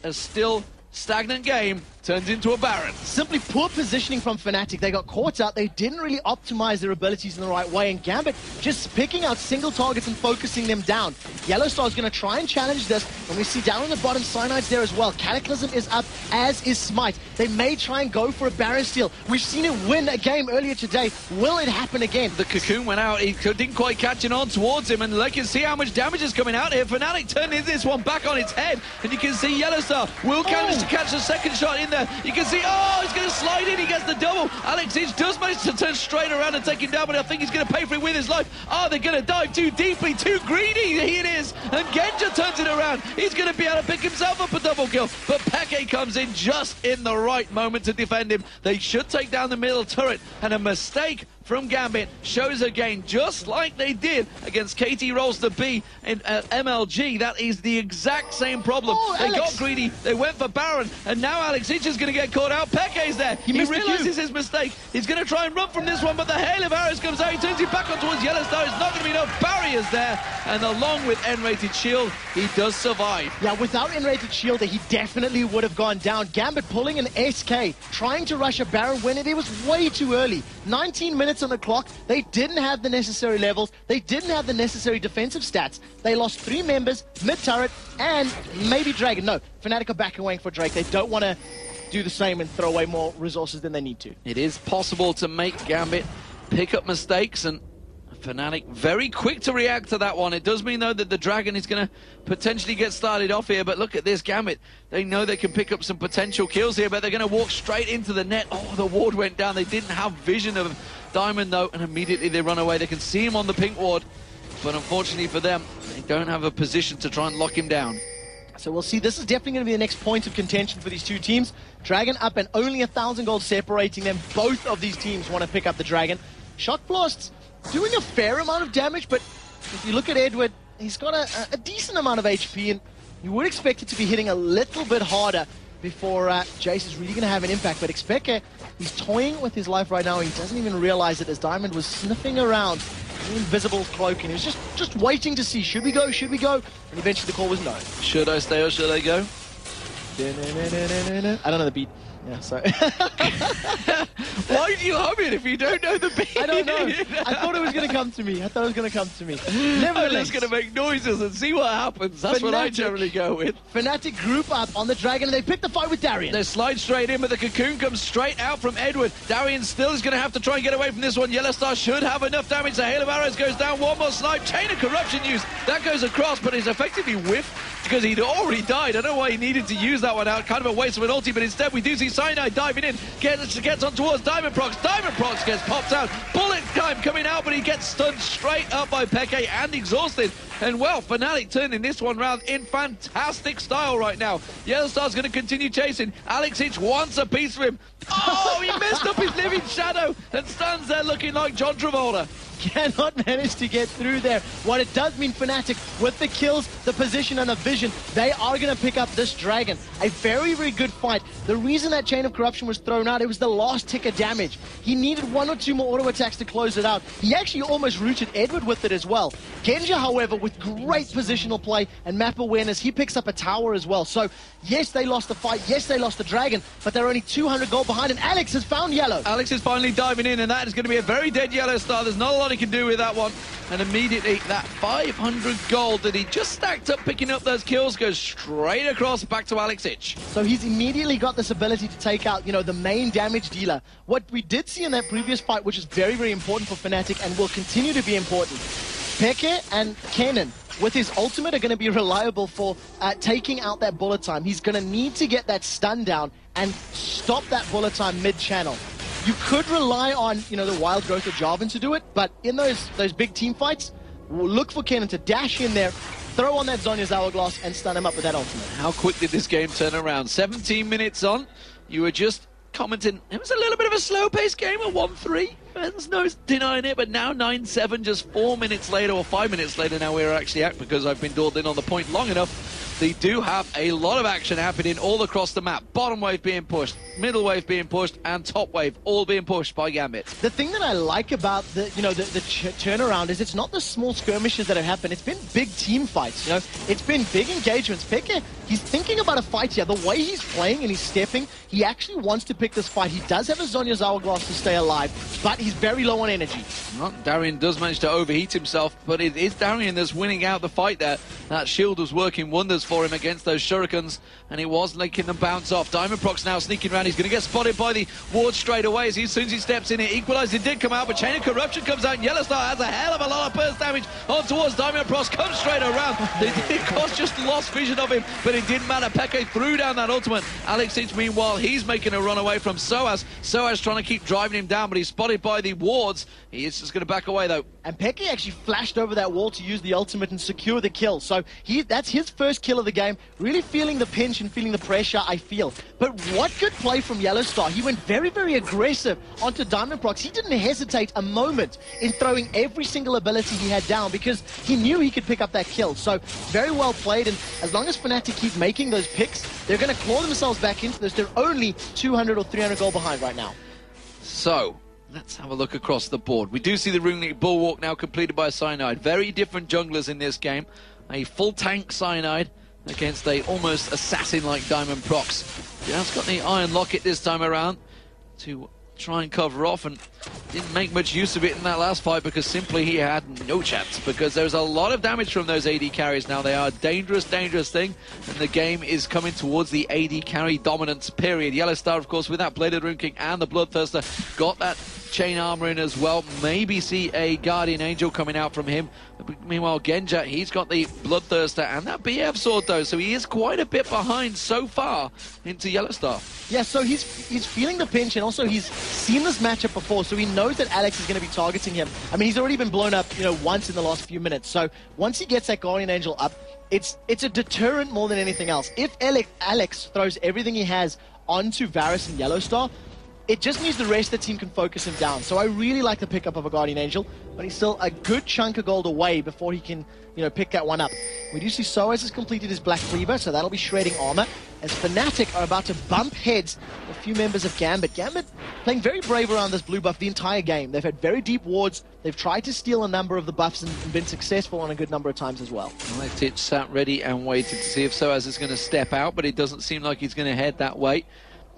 a still stagnant game turns into a Baron. Simply poor positioning from Fnatic. They got caught out. They didn't really optimize their abilities in the right way. And Gambit just picking out single targets and focusing them down. Yellowstar is going to try and challenge this. And we see down on the bottom, Cyanide's there as well. Cataclysm is up, as is Smite. They may try and go for a Baron steal. We've seen it win a game earlier today. Will it happen again? The Cocoon went out. He didn't quite catch it on towards him. And you can see how much damage is coming out here. Fnatic turning this one back on its head. And you can see Yellowstar will manage to catch the second shot in there. You can see, he's going to slide in. He gets the double. Alex Inch does manage to turn straight around and take him down, but I think he's going to pay for it with his life. They're going to dive too deeply, too greedy. Here it is. And Genja turns it around. He's going to be able to pick himself up a double kill. But Peke comes in just in the right moment to defend him. They should take down the middle turret. And a mistake from Gambit shows again, just like they did against KT Rolls the B in MLG. That is the exact same problem. They got greedy, they went for Baron, and now Alex Inch is going to get caught out. Peke's there. He realizes his mistake. He's going to try and run from this one, but the hail of arrows comes out. He turns it back on towards Yellowstar. It's not going to be enough barriers there, and along with N-rated shield, he does survive. Yeah, without N-rated shield, he definitely would have gone down. Gambit pulling an SK, trying to rush a Baron when it was way too early. 19 minutes on the clock. They didn't have the necessary levels. They didn't have the necessary defensive stats. They lost 3 members, mid-turret, and maybe Dragon. No, Fnatic are back away for Drake. They don't want to do the same and throw away more resources than they need to. It is possible to make Gambit pick up mistakes, and Fnatic very quick to react to that one. It does mean, though, that the Dragon is going to potentially get started off here, but look at this Gambit. They know they can pick up some potential kills here, but they're going to walk straight into the net. The ward went down. They didn't have vision of Diamond, though, and immediately they run away. They can see him on the pink ward, but unfortunately for them, they don't have a position to try and lock him down. So we'll see. This is definitely going to be the next point of contention for these two teams. Dragon up and only 1,000 gold separating them. Both of these teams want to pick up the Dragon. Shock Blasts doing a fair amount of damage, but if you look at Edward, he's got a decent amount of HP, and you would expect it to be hitting a little bit harder before Jace is really going to have an impact. But Expeke, he's toying with his life right now. He doesn't even realize it as Diamond was sniffing around the invisible cloak, and he was just waiting to see, should we go, should we go? And eventually the call was no. Should I stay or should I go? I don't know the beat. Yeah, sorry. Why do you hum it if you don't know the beat? I don't know. I thought it was going to come to me. I'm just going to make noises and see what happens. That's what I generally go with. Fnatic group up on the Dragon, and they pick the fight with Darien. They slide straight in, but the Cocoon comes straight out from Edward. Darien still is going to have to try and get away from this one. Yellowstar should have enough damage. The hail of arrows goes down. One more snipe. Chain of corruption used. That goes across, but is effectively whiffed because he'd already died. I don't know why he needed to use that one out. Kind of a waste of an ulti, but instead we do see Cyanide diving in. Gets on towards Diamond Prox. Diamond Prox gets popped out. Bullet time coming out, but he gets stunned straight up by Peke and exhausted. And well, Fnatic turning this one round in fantastic style right now. Yellowstar's going to continue chasing. Alex Inch wants a piece of him. He messed up his living shadow and stands there looking like John Travolta. Cannot manage to get through there. What it does mean, Fnatic, with the kills, the position, and the vision, they are going to pick up this Dragon. A very, very good fight. The reason that Chain of Corruption was thrown out, it was the last tick of damage. He needed 1 or 2 more auto attacks to close it out. He actually almost rooted Edward with it as well. Genja, however, with great positional play and map awareness, he picks up a tower as well. So, yes, they lost the fight. Yes, they lost the Dragon, but they're only 200 gold behind, and Alex has found Yellow. Alex is finally diving in, and that is going to be a very dead Yellowstar. There's not a lot he can do with that one, and immediately that 500 gold that he just stacked up picking up those kills goes straight across back to Alex Inch. So he's immediately got this ability to take out, the main damage dealer. What we did see in that previous fight, which is very, very important for Fnatic and will continue to be important, Peke and Kennen with his ultimate are going to be reliable for taking out that bullet time. He's going to need to get that stun down and stop that bullet time mid-channel. You could rely on, the wild growth of Jarvan to do it, but in those big team fights, we'll look for Kennen to dash in there, throw on that Zhonya's Hourglass, and stun him up with that ultimate. How quick did this game turn around? 17 minutes on, you were just commenting, it was a little bit of a slow-paced game at 1-3. There's no denying it, but now 9-7, just 4 minutes later, or 5 minutes later now we're actually at, because I've been dawdling on the point long enough. they do have a lot of action happening all across the map. Bottom wave being pushed, middle wave being pushed, and top wave all being pushed by Gambit. The thing that I like about the turnaround is it's not the small skirmishes that have happened. It's been big team fights. It's been big engagements. Peke, he's thinking about a fight here. The way he's playing and he's stepping, he actually wants to pick this fight. He does have a Zhonya's Hourglass to stay alive, but he's very low on energy. Well, Darian does manage to overheat himself, but it is Darian that's winning out the fight there. That shield was working wonders for him against those shurikens, and it was making them bounce off. Diamondprox now sneaking around. He's going to get spotted by the ward straight away as soon as he steps in. It equalized. It did come out, but Chain of Corruption comes out, and Yellowstar has a hell of a lot of burst damage on towards Diamondprox. Comes straight around. It just lost vision of him, but it didn't matter. Peke threw down that ultimate. Alex Inch, meanwhile, he's making a run away from Soaz. Soaz trying to keep driving him down, but he's spotted by the wards. He is just going to back away, though. And Peke actually flashed over that wall to use the ultimate and secure the kill. So that's his first kill of the game. Really feeling the pinch and feeling the pressure, I feel. But what good play from Yellowstar. He went very, very aggressive onto Diamondprox. He didn't hesitate a moment in throwing every single ability he had down because he knew he could pick up that kill. So very well played. And as long as Fnatic keep making those picks, they're going to claw themselves back into this. They're only 200 or 300 gold behind right now. So let's have a look across the board. We do see the Rune League Bulwark now completed by Cyanide. Very different junglers in this game. A full tank Cyanide against a almost assassin like Diamondprox. Just got the Iron Locket this time around to try and cover off, and didn't make much use of it in that last fight because simply he had no chance, because there's a lot of damage from those AD carries now. They are a dangerous thing, and the game is coming towards the AD carry dominance period. Yellowstar, of course, with that Bladed Rune King and the Bloodthirster, got that chain armor in as well. Maybe see a Guardian Angel coming out from him. Meanwhile, Genja, he's got the Bloodthirster and that BF sword though, so he is quite a bit behind so far into Yellowstar. Yeah, so he's feeling the pinch, and also he's seen this matchup before, so he knows that Alex is going to be targeting him. I mean, he's already been blown up, once in the last few minutes. So once he gets that Guardian Angel up, it's a deterrent more than anything else. If Alex throws everything he has onto Varus and Yellowstar, it just means the rest of the team can focus him down. So I really like the pickup of a Guardian Angel, but he's still a good chunk of gold away before he can, pick that one up. We do see Soaz has completed his Black Cleaver, so that'll be shredding armor, as Fnatic are about to bump heads with a few members of Gambit. Gambit playing very brave around this blue buff the entire game. They've had very deep wards. They've tried to steal a number of the buffs and been successful on a good number of times as well. Titch sat ready and waited to see if Soaz is going to step out, but it doesn't seem like he's going to head that way.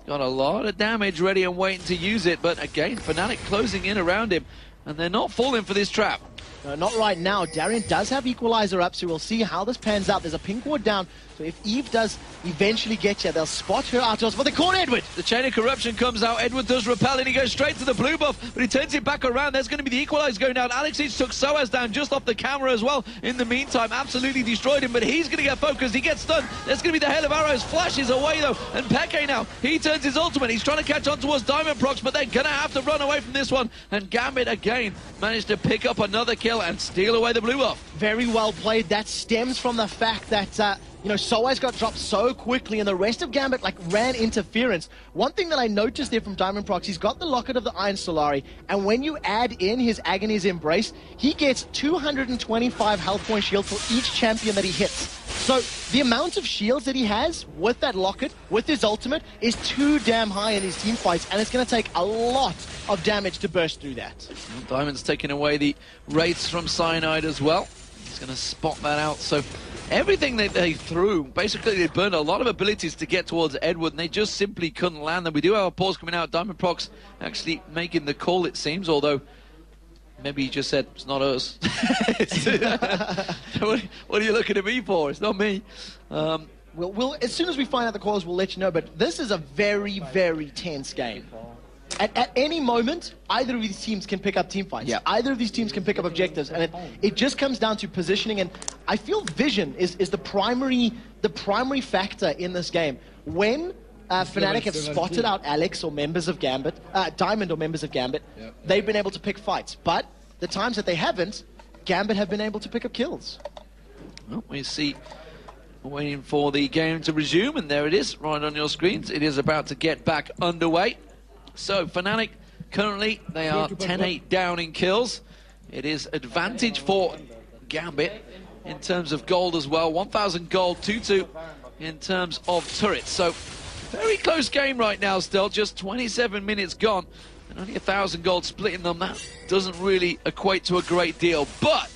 Got a lot of damage ready and waiting to use it, but again, Fnatic closing in around him, and they're not falling for this trap. No, not right now. Darian does have Equalizer up, so we'll see how this pans out. There's a pink ward down, so if Eve does eventually get you, they'll spot her out. But they caught Edward! The Chain of Corruption comes out. Edward does repel, and he goes straight to the blue buff, but he turns it back around. There's going to be the Equalizer going down. Alex Inch took Soaz down just off the camera as well. In the meantime, absolutely destroyed him, but he's going to get focused. He gets stunned. There's going to be the Hail of Arrows. Flashes away, though, and Peke now, he turns his ultimate. He's trying to catch on towards Diamondprox, but they're going to have to run away from this one, and Gambit again managed to pick up another kill and steal away the blue buff. Very well played. That stems from the fact that Soaz got dropped so quickly and the rest of Gambit ran interference. One thing that I noticed there from Diamondprox, he's got the Locket of the Iron Solari, and when you add in his Agony's Embrace, he gets 225 health point shield for each champion that he hits. So the amount of shields that he has with that Locket, with his ultimate, is too damn high in his team fights, and it's going to take a lot of damage to burst through that. Diamond's taking away the Wraiths from Cyanide as well. He's going to spot that out. So everything that they threw, basically they burned a lot of abilities to get towards Edward, and they just simply couldn't land them. We do have a pause coming out. Diamondprox actually making the call, it seems, although maybe he just said, it's not us. What are you looking at me for? It's not me. We'll as soon as we find out the calls, we'll let you know, but this is a very, very tense game. At any moment, either of these teams can pick up team fights. Yeah. Either of these teams can pick up objectives, and it just comes down to positioning. And I feel vision is the primary factor in this game. When Fnatic have spotted out Alex or members of Gambit, Diamond or members of Gambit, they've been able to pick fights. But the times that they haven't, Gambit have been able to pick up kills. Well, we see. We're waiting for the game to resume, and there it is, right on your screens. It is about to get back underway. So, Fnatic, currently, they are 10-8 down in kills. It is advantage for Gambit. in terms of gold as well. 1,000 gold, 2-2 in terms of turrets. So very close game right now still, just 27 minutes gone and only 1,000 gold splitting them. That doesn't really equate to a great deal, but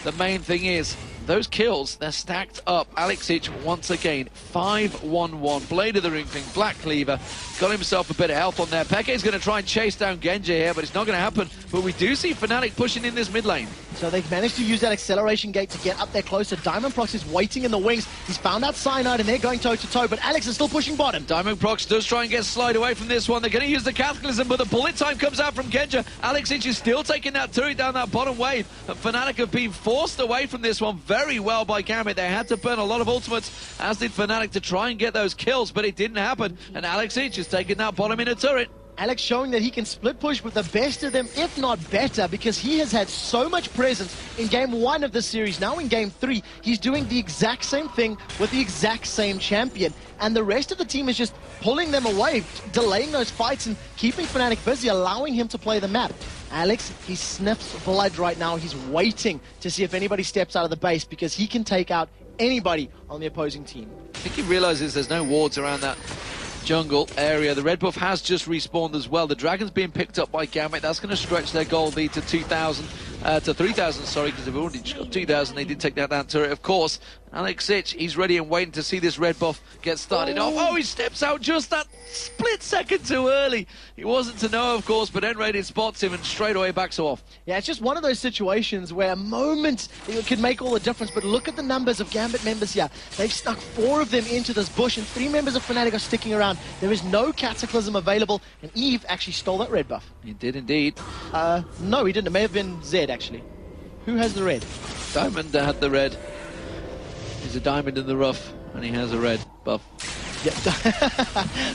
the main thing is those kills, they're stacked up. Alexic once again, 5-1-1. Blade of the Ring thing, Black Cleaver, got himself a bit of help on there. Peke's going to try and chase down Genji here, but it's not going to happen. But we do see Fnatic pushing in this mid lane. So they've managed to use that acceleration gate to get up there closer. Diamondprox is waiting in the wings. He's found out Cyanide and they're going toe-to-toe, but Alex is still pushing bottom. Diamondprox does try and get slide away from this one. They're going to use the Cataclysm, but the bullet time comes out from Genji. Alexic is still taking that turret down that bottom wave. And Fnatic have been forced away from this one very well by Gambit. They had to burn a lot of ultimates, as did Fnatic, to try and get those kills, but it didn't happen. And Alexic is taking that bottom in a turret. Alex showing that he can split push with the best of them, if not better, because he has had so much presence in game 1 of this series. Now in game 3, he's doing the exact same thing with the exact same champion. And the rest of the team is just pulling them away, delaying those fights and keeping Fnatic busy, allowing him to play the map. Alex, he sniffs blood right now. He's waiting to see if anybody steps out of the base because he can take out anybody on the opposing team. I think he realizes there's no wards around that jungle area. The red buff has just respawned as well. The dragon's being picked up by Gambit. That's going to stretch their gold lead to 2,000, to 3,000, sorry, because they've already just got 2,000. They did take that down turret, of course. Alexic, he's ready and waiting to see this red buff get started off. Oh, he steps out just that split second too early. He wasn't to know, of course, but N-Rated spots him and straight away backs off. Yeah, it's just one of those situations where a moment could make all the difference, but look at the numbers of Gambit members here. They've snuck 4 of them into this bush, and 3 members of Fnatic are sticking around. There is no Cataclysm available, and Eve actually stole that red buff. He did indeed. No, he didn't. It may have been Zed, actually. Who has the red? Diamond had the red. He's a diamond in the rough, and he has a red buff. Yep.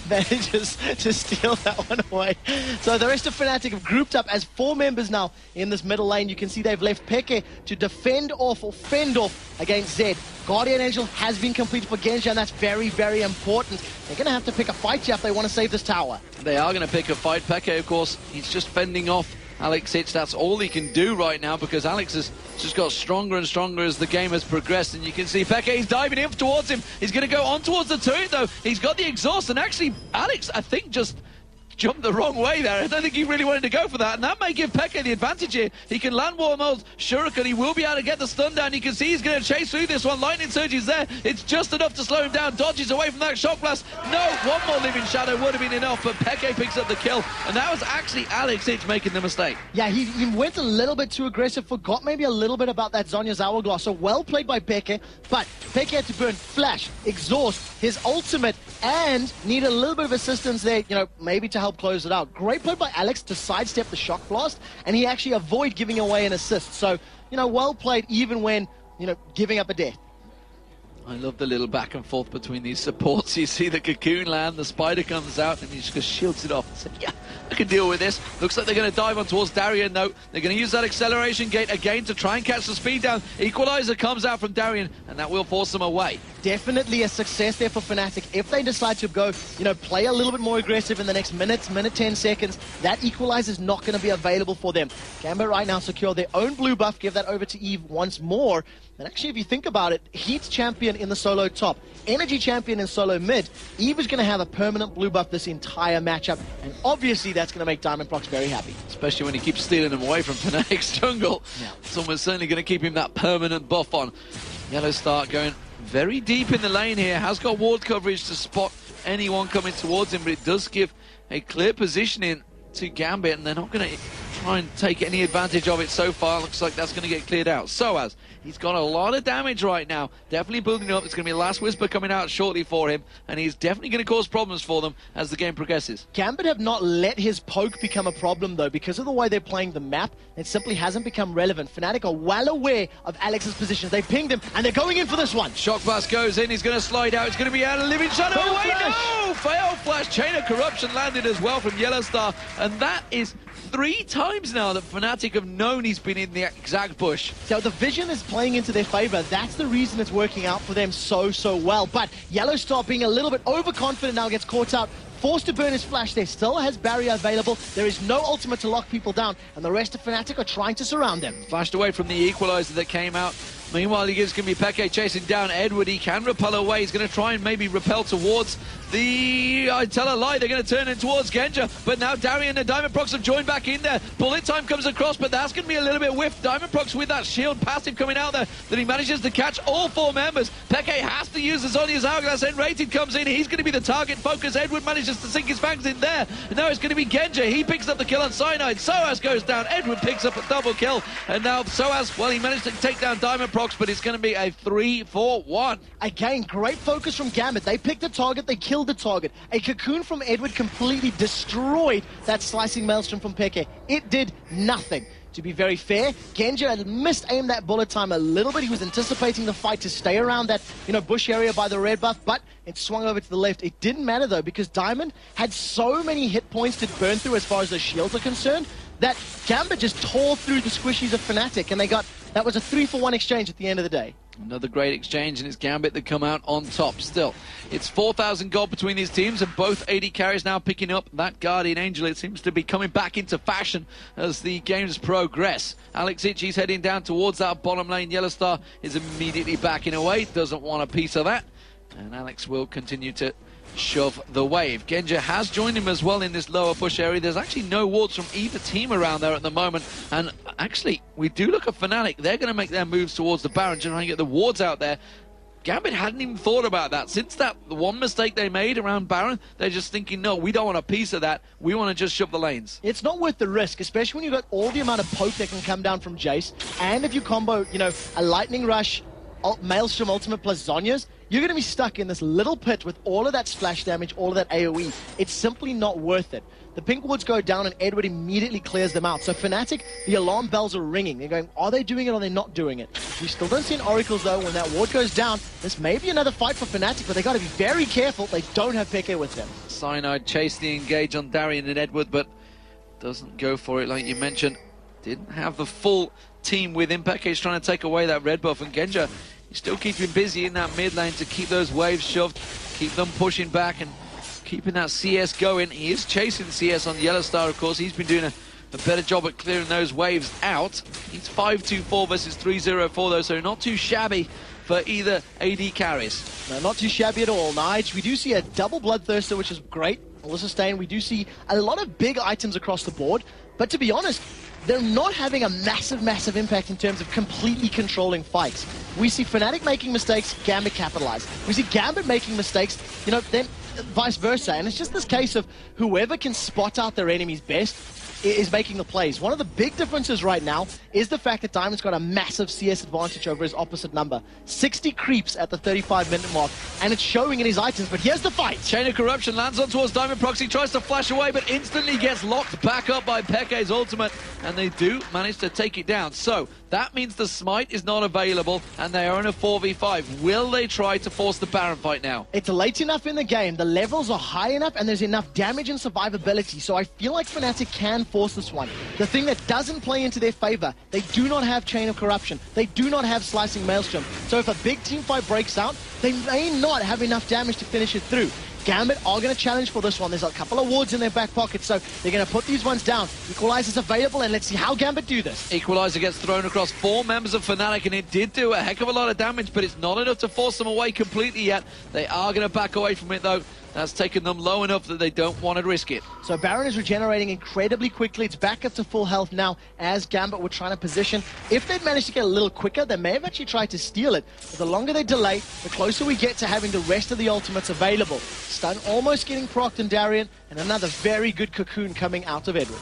Manages to steal that one away. So the rest of Fnatic have grouped up as 4 members now in this middle lane. You can see they've left Peke to defend off or fend off against Zed. Guardian Angel has been completed for Genji, and that's very, very important. They're going to have to pick a fight here if they want to save this tower. They are going to pick a fight. Peke, of course, he's just fending off Alexic. That's all he can do right now because Alex has just got stronger and stronger as the game has progressed. And you can see Peke is diving in towards him. He's going to go on towards the turret, though. He's got the exhaust, and actually, Alex, I think, just jumped the wrong way there. I don't think he really wanted to go for that, and that may give Peke the advantage here. He can land one of those shuriken. He will be able to get the stun down. You can see he's going to chase through this one. Lightning Surge is there. It's just enough to slow him down. Dodges away from that shock blast. No, one more Living Shadow would have been enough, but Peke picks up the kill, and that was actually Alexic making the mistake. Yeah, he went a little bit too aggressive, forgot maybe a little bit about that Zhonya's Hourglass. So well played by Peke, but Peke had to burn Flash, Exhaust, his ultimate, and need a little bit of assistance there, you know, maybe to help close it out. Great play by Alex to sidestep the shock blast, and he actually avoid giving away an assist. So, you know, well played even when, you know, giving up a death. I love the little back and forth between these supports. You see the cocoon land, the spider comes out, and he just shields it off and said, yeah, I can deal with this. Looks like they're going to dive on towards Darien, though. They're going to use that acceleration gate again to try and catch the speed down. Equalizer comes out from Darien, and that will force them away. Definitely a success there for Fnatic. If they decide to go, you know, play a little bit more aggressive in the next minute 10 seconds, that equalizer is not going to be available for them. Gambit right now secure their own blue buff, give that over to Eve once more. And actually, if you think about it, Heat's champion in the solo top, Energy champion in solo mid, Eve is going to have a permanent blue buff this entire matchup, and obviously that's going to make Diamondprox very happy. Especially when he keeps stealing them away from Fnatic's jungle. Yeah. It's almost certainly going to keep him that permanent buff on. Yellow Start going very deep in the lane here, has got ward coverage to spot anyone coming towards him, but it does give a clear positioning to Gambit, and they're not going to try and take any advantage of it so far. Looks like that's going to get cleared out. Soaz, he's got a lot of damage right now, definitely building up. It's going to be a Last Whisper coming out shortly for him, and he's definitely going to cause problems for them as the game progresses. Gambit have not let his poke become a problem, though. Because of the way they're playing the map, it simply hasn't become relevant. Fnatic are well aware of Alex's positions. They've pinged him, and they're going in for this one. Shock Blast goes in, he's going to slide out. It's going to be out of Living Shadow. Fail Flash. No! Fail Flash. Chain of Corruption landed as well from Yellow Star, and that is 3 times now that Fnatic have known he's been in the exact bush. So the vision is playing into their favor. That's the reason it's working out for them so well. But Yellow Star being a little bit overconfident now gets caught out. Forced to burn his flash there. Still has barrier available. There is no ultimate to lock people down. And the rest of Fnatic are trying to surround them. Flashed away from the equalizer that came out Meanwhile, it's going to be Peke chasing down Edward. He can repel away. He's going to try and maybe repel towards the... I tell a lie, they're going to turn in towards Genja. But now Darien and Diamond Prox have joined back in there. Bullet time comes across, but that's going to be a little bit whiffed. Diamond Prox with that shield passive coming out there that he manages to catch all 4 members. Peke has to use the Zhonya's Hourglass, and Rated comes in. He's going to be the target focus. Edward manages to sink his fangs in there. And now it's going to be Genja. He picks up the kill on Cyanide. Soaz goes down. Edward picks up a double kill. And now Soaz, well, he managed to take down Diamond Prox, but it's going to be a 3-4-1. Again, great focus from Gambit. They picked the target, they killed the target. A cocoon from Edward completely destroyed that slicing maelstrom from Peke. It did nothing. To be very fair, Genja had missed-aimed that bullet time a little bit. He was anticipating the fight to stay around that, bush area by the red buff, but it swung over to the left. It didn't matter, though, because Diamond had so many hit points to burn through as far as the shields are concerned that Gambit just tore through the squishies of Fnatic, and that was a 3-for-1 exchange at the end of the day. Another great exchange, and it's Gambit that come out on top still. It's 4,000 gold between these teams, and both AD carries now picking up that Guardian Angel. It seems to be coming back into fashion as the games progress. Alex Itchy's heading down towards that bottom lane. Yellowstar is immediately backing away, doesn't want a piece of that. And Alex will continue to shove the wave. Genja has joined him as well in this lower push area. There's actually no wards from either team around there at the moment, and actually we do look at Fnatic. They're going to make their moves towards the Baron, trying to get the wards out there. Gambit hadn't even thought about that. Since that one mistake they made around Baron, they're just thinking, no, we don't want a piece of that. We want to just shove the lanes. It's not worth the risk, especially when you've got all the amount of poke that can come down from Jace, and if you combo, a Lightning Rush, Maelstrom Ultimate plus Zhonya's, you're going to be stuck in this little pit with all of that splash damage, all of that AoE. It's simply not worth it. The pink wards go down and Edward immediately clears them out. So Fnatic, the alarm bells are ringing. They're going, are they doing it or are they not doing it? We still don't see an Oracles though. When that ward goes down, this may be another fight for Fnatic, but they got to be very careful. They don't have Peke with them. Cyanide chased the engage on Darien and Edward, but doesn't go for it like you mentioned. Didn't have the full team with him. Peke's trying to take away that red buff, and Genja, he's still keeping busy in that mid lane to keep those waves shoved, keep them pushing back and keeping that CS going. He is chasing CS on Yellowstar, of course. He's been doing a better job at clearing those waves out. He's 5-2-4 versus 3-0-4 though, so not too shabby for either AD carries. No, not too shabby at all. Nige, we do see a double Bloodthirster, which is great. All the sustain. We do see a lot of big items across the board, but to be honest, they're not having a massive impact in terms of completely controlling fights. We see Fnatic making mistakes, Gambit capitalize. We see Gambit making mistakes, then vice versa. And it's just this case of whoever can spot out their enemies best is making the plays. One of the big differences right now is the fact that Diamond's got a massive CS advantage over his opposite number. 60 creeps at the 35-minute mark, and it's showing in his items, but here's the fight. Chain of Corruption lands on towards Diamond Prox. He tries to flash away, but instantly gets locked back up by Peke's ultimate, and they do manage to take it down. So that means the smite is not available, and they are in a 4v5. Will they try to force the Baron fight now? It's late enough in the game, the levels are high enough, and there's enough damage and survivability, so I feel like Fnatic can force this one. The thing that doesn't play into their favor, they do not have Chain of Corruption. They do not have Slicing Maelstrom. So if a big team fight breaks out, they may not have enough damage to finish it through. Gambit are going to challenge for this one. There's a couple of wards in their back pocket, so they're going to put these ones down. Equalizer's available, and let's see how Gambit do this. Equalizer gets thrown across 4 members of Fnatic, and it did do a heck of a lot of damage, but it's not enough to force them away completely yet. They are going to back away from it, though. That's taken them low enough that they don't want to risk it. So Baron is regenerating incredibly quickly. It's back up to full health now as Gambit were trying to position. If they'd managed to get a little quicker, they may have actually tried to steal it. But the longer they delay, the closer we get to having the rest of the ultimates available. Stun almost getting procced in Darien, and another very good cocoon coming out of Edward.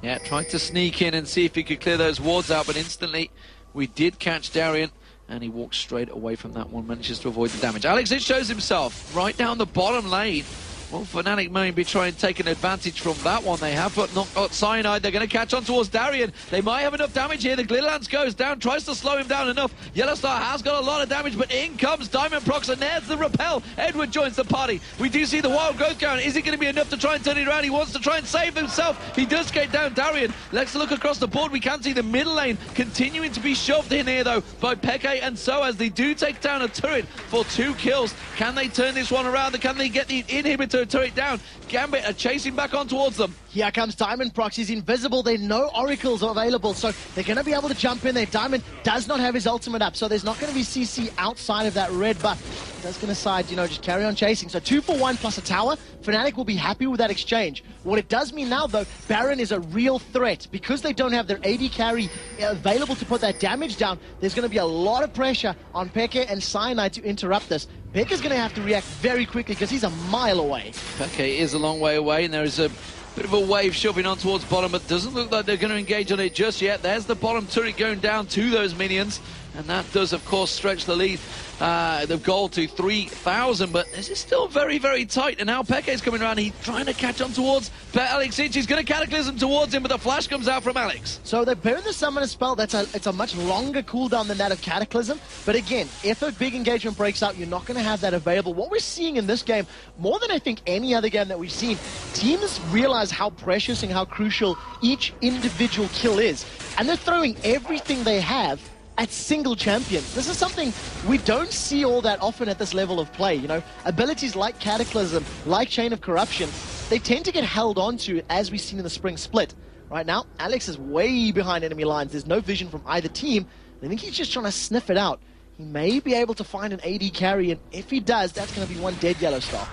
Yeah, trying to sneak in and see if he could clear those wards out, but instantly we did catch Darien. And he walks straight away from that one, manages to avoid the damage. Alex, it shows himself right down the bottom lane. Well, Fnatic may be trying to take an advantage from that one. They have not got Cyanide. They're going to catch on towards Darien. They might have enough damage here. The Glitterlance goes down, tries to slow him down enough. Yellowstar has got a lot of damage, but in comes Diamond Prox, and there's the repel. Edward joins the party. We do see the wild growth going. Is it going to be enough to try and turn it around? He wants to try and save himself. He does skate down Darien. Let's look across the board. We can see the middle lane continuing to be shoved in here, though, by Peke and Soaz. They do take down a turret for 2 kills. Can they turn this one around? Can they get the inhibitor auto turret down. Gambit are chasing back on towards them. Here comes Diamond Prox. He's invisible. There are no oracles available, so they're going to be able to jump in there. Diamond does not have his ultimate up, so there's not going to be CC outside of that red buff. That's going to decide, just carry on chasing. So 2 for 1 plus a tower. Fnatic will be happy with that exchange. What it does mean now, though, Baron is a real threat. Because they don't have their AD carry available to put that damage down, there's going to be a lot of pressure on Peke and Cyanide to interrupt this. Peke's going to have to react very quickly because he's a mile away. Peke is a long way away, and there is a bit of a wave shoving on towards bottom, but doesn't look like they're going to engage on it just yet. There's the bottom turret going down to those minions, and that does, of course, stretch the lead, the goal to 3,000, but this is still very, very tight, and now Peke's coming around. He's trying to catch on towards Alex Inch. He's going to Cataclysm towards him, but the flash comes out from Alex. So they burn the Summoner spell. It's a much longer cooldown than that of Cataclysm, but again, if a big engagement breaks out, you're not going to have that available. What we're seeing in this game, more than I think any other game that we've seen, teams realize how precious and how crucial each individual kill is, and they're throwing everything they have at single champions. This is something we don't see all that often at this level of play. Abilities like Cataclysm, like Chain of Corruption, they tend to get held onto, as we've seen in the spring split. Right now, Alex is way behind enemy lines. There's no vision from either team. I think he's just trying to sniff it out. He may be able to find an AD carry, and if he does, that's going to be one dead yellow star.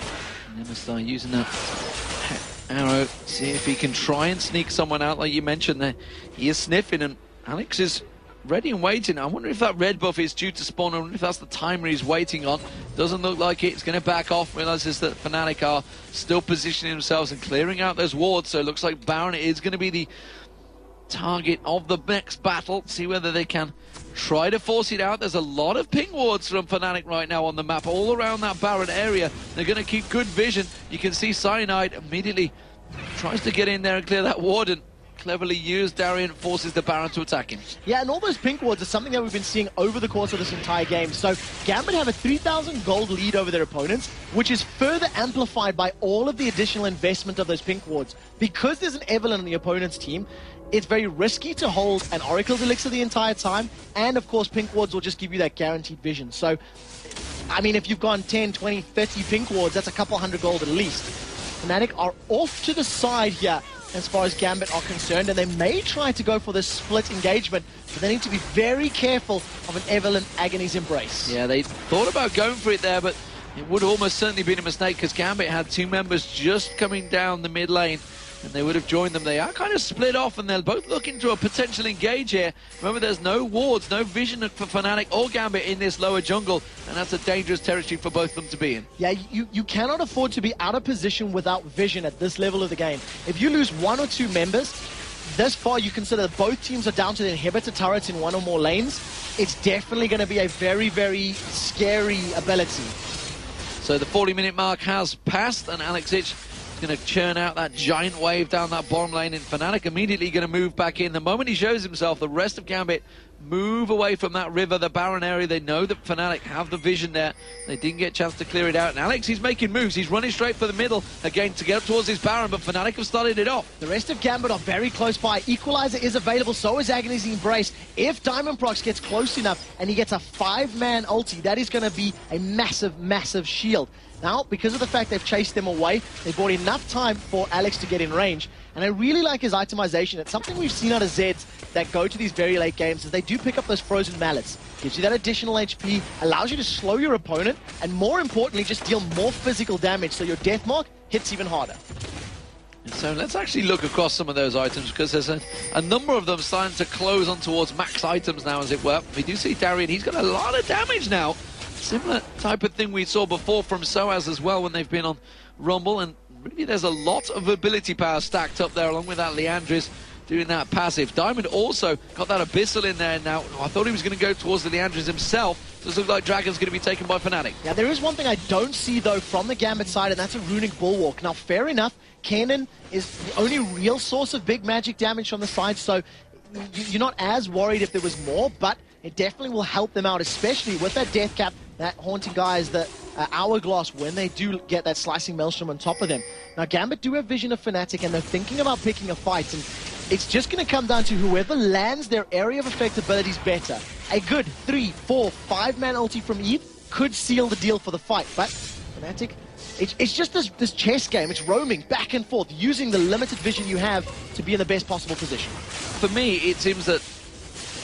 Nemesis using that arrow, see if he can try and sneak someone out, like you mentioned there. He is sniffing, and Alex is ready and waiting. I wonder if that red buff is due to spawn. I wonder if that's the timer he's waiting on. Doesn't look like it. It's going to back off. Realizes that Fnatic are still positioning themselves and clearing out those wards. So it looks like Baron is going to be the target of the next battle. See whether they can try to force it out. There's a lot of ping wards from Fnatic right now on the map, all around that Baron area. They're going to keep good vision. You can see Cyanide immediately tries to get in there and clear that ward, and cleverly used, Darian forces the Baron to attack him. Yeah, and all those pink wards are something that we've been seeing over the course of this entire game. So Gambit have a 3,000 gold lead over their opponents, which is further amplified by all of the additional investment of those pink wards. Because there's an Evelynn on the opponent's team, it's very risky to hold an Oracle's Elixir the entire time, and of course pink wards will just give you that guaranteed vision. So, I mean, if you've gone 10, 20, 30 pink wards, that's a couple hundred gold at least. Fnatic are off to the side here as far as Gambit are concerned, and they may try to go for this split engagement, but they need to be very careful of an Evelynn Agony's Embrace. Yeah, they thought about going for it there, but it would almost certainly been a mistake because Gambit had two members just coming down the mid lane, and they would have joined them. They are kind of split off, and they're both looking to a potential engage here. Remember, there's no wards, no vision for Fnatic or Gambit in this lower jungle, and that's a dangerous territory for both of them to be in. Yeah, you cannot afford to be out of position without vision at this level of the game. If you lose one or two members, this far you consider that both teams are down to the inhibitor turrets in one or more lanes, it's definitely going to be a very, very scary ability. So the 40-minute mark has passed, and Alex Ich going to churn out that giant wave down that bottom lane, and Fnatic immediately going to move back in. The moment he shows himself, the rest of Gambit move away from that river, the Baron area. They know that Fnatic have the vision there. They didn't get a chance to clear it out, and Alex, he's making moves. He's running straight for the middle again to get up towards his Baron, but Fnatic have started it off. The rest of Gambit are very close by. Equalizer is available, so is Agony's Embrace. If Diamond Prox gets close enough and he gets a 5-man ulti, that is going to be a massive, massive shield. Now, because of the fact they've chased them away, they bought enough time for Alex to get in range. And I really like his itemization. It's something we've seen out of Zeds that go to these very late games, is they do pick up those frozen mallets. Gives you that additional HP, allows you to slow your opponent, and more importantly, just deal more physical damage so your death mark hits even harder. So let's actually look across some of those items, because there's a number of them starting to close on towards max items now, as it were. We do see Darian, he's got a lot of damage now. Similar type of thing we saw before from Soaz as well when they've been on Rumble, and really there's a lot of ability power stacked up there along with that Leandris doing that passive. Diamond also got that Abyssal in there now. I thought he was going to go towards the Leandris himself. Does look like Dragon's going to be taken by Fnatic. Yeah, there is one thing I don't see though from the Gambit side, and that's a Runic Bulwark. Now, fair enough, Kanan is the only real source of big magic damage from the side, so you're not as worried if there was more, but it definitely will help them out, especially with that death cap. That Haunting Guy is the hourglass when they do get that slicing maelstrom on top of them. Now, Gambit do have vision of Fnatic, and they're thinking about picking a fight, and it's just going to come down to whoever lands their area of effect abilities better. A good 3, 4, 5-man ulti from Eve could seal the deal for the fight, but Fnatic It's just this chess game. It's roaming back and forth, using the limited vision you have to be in the best possible position. For me, it seems that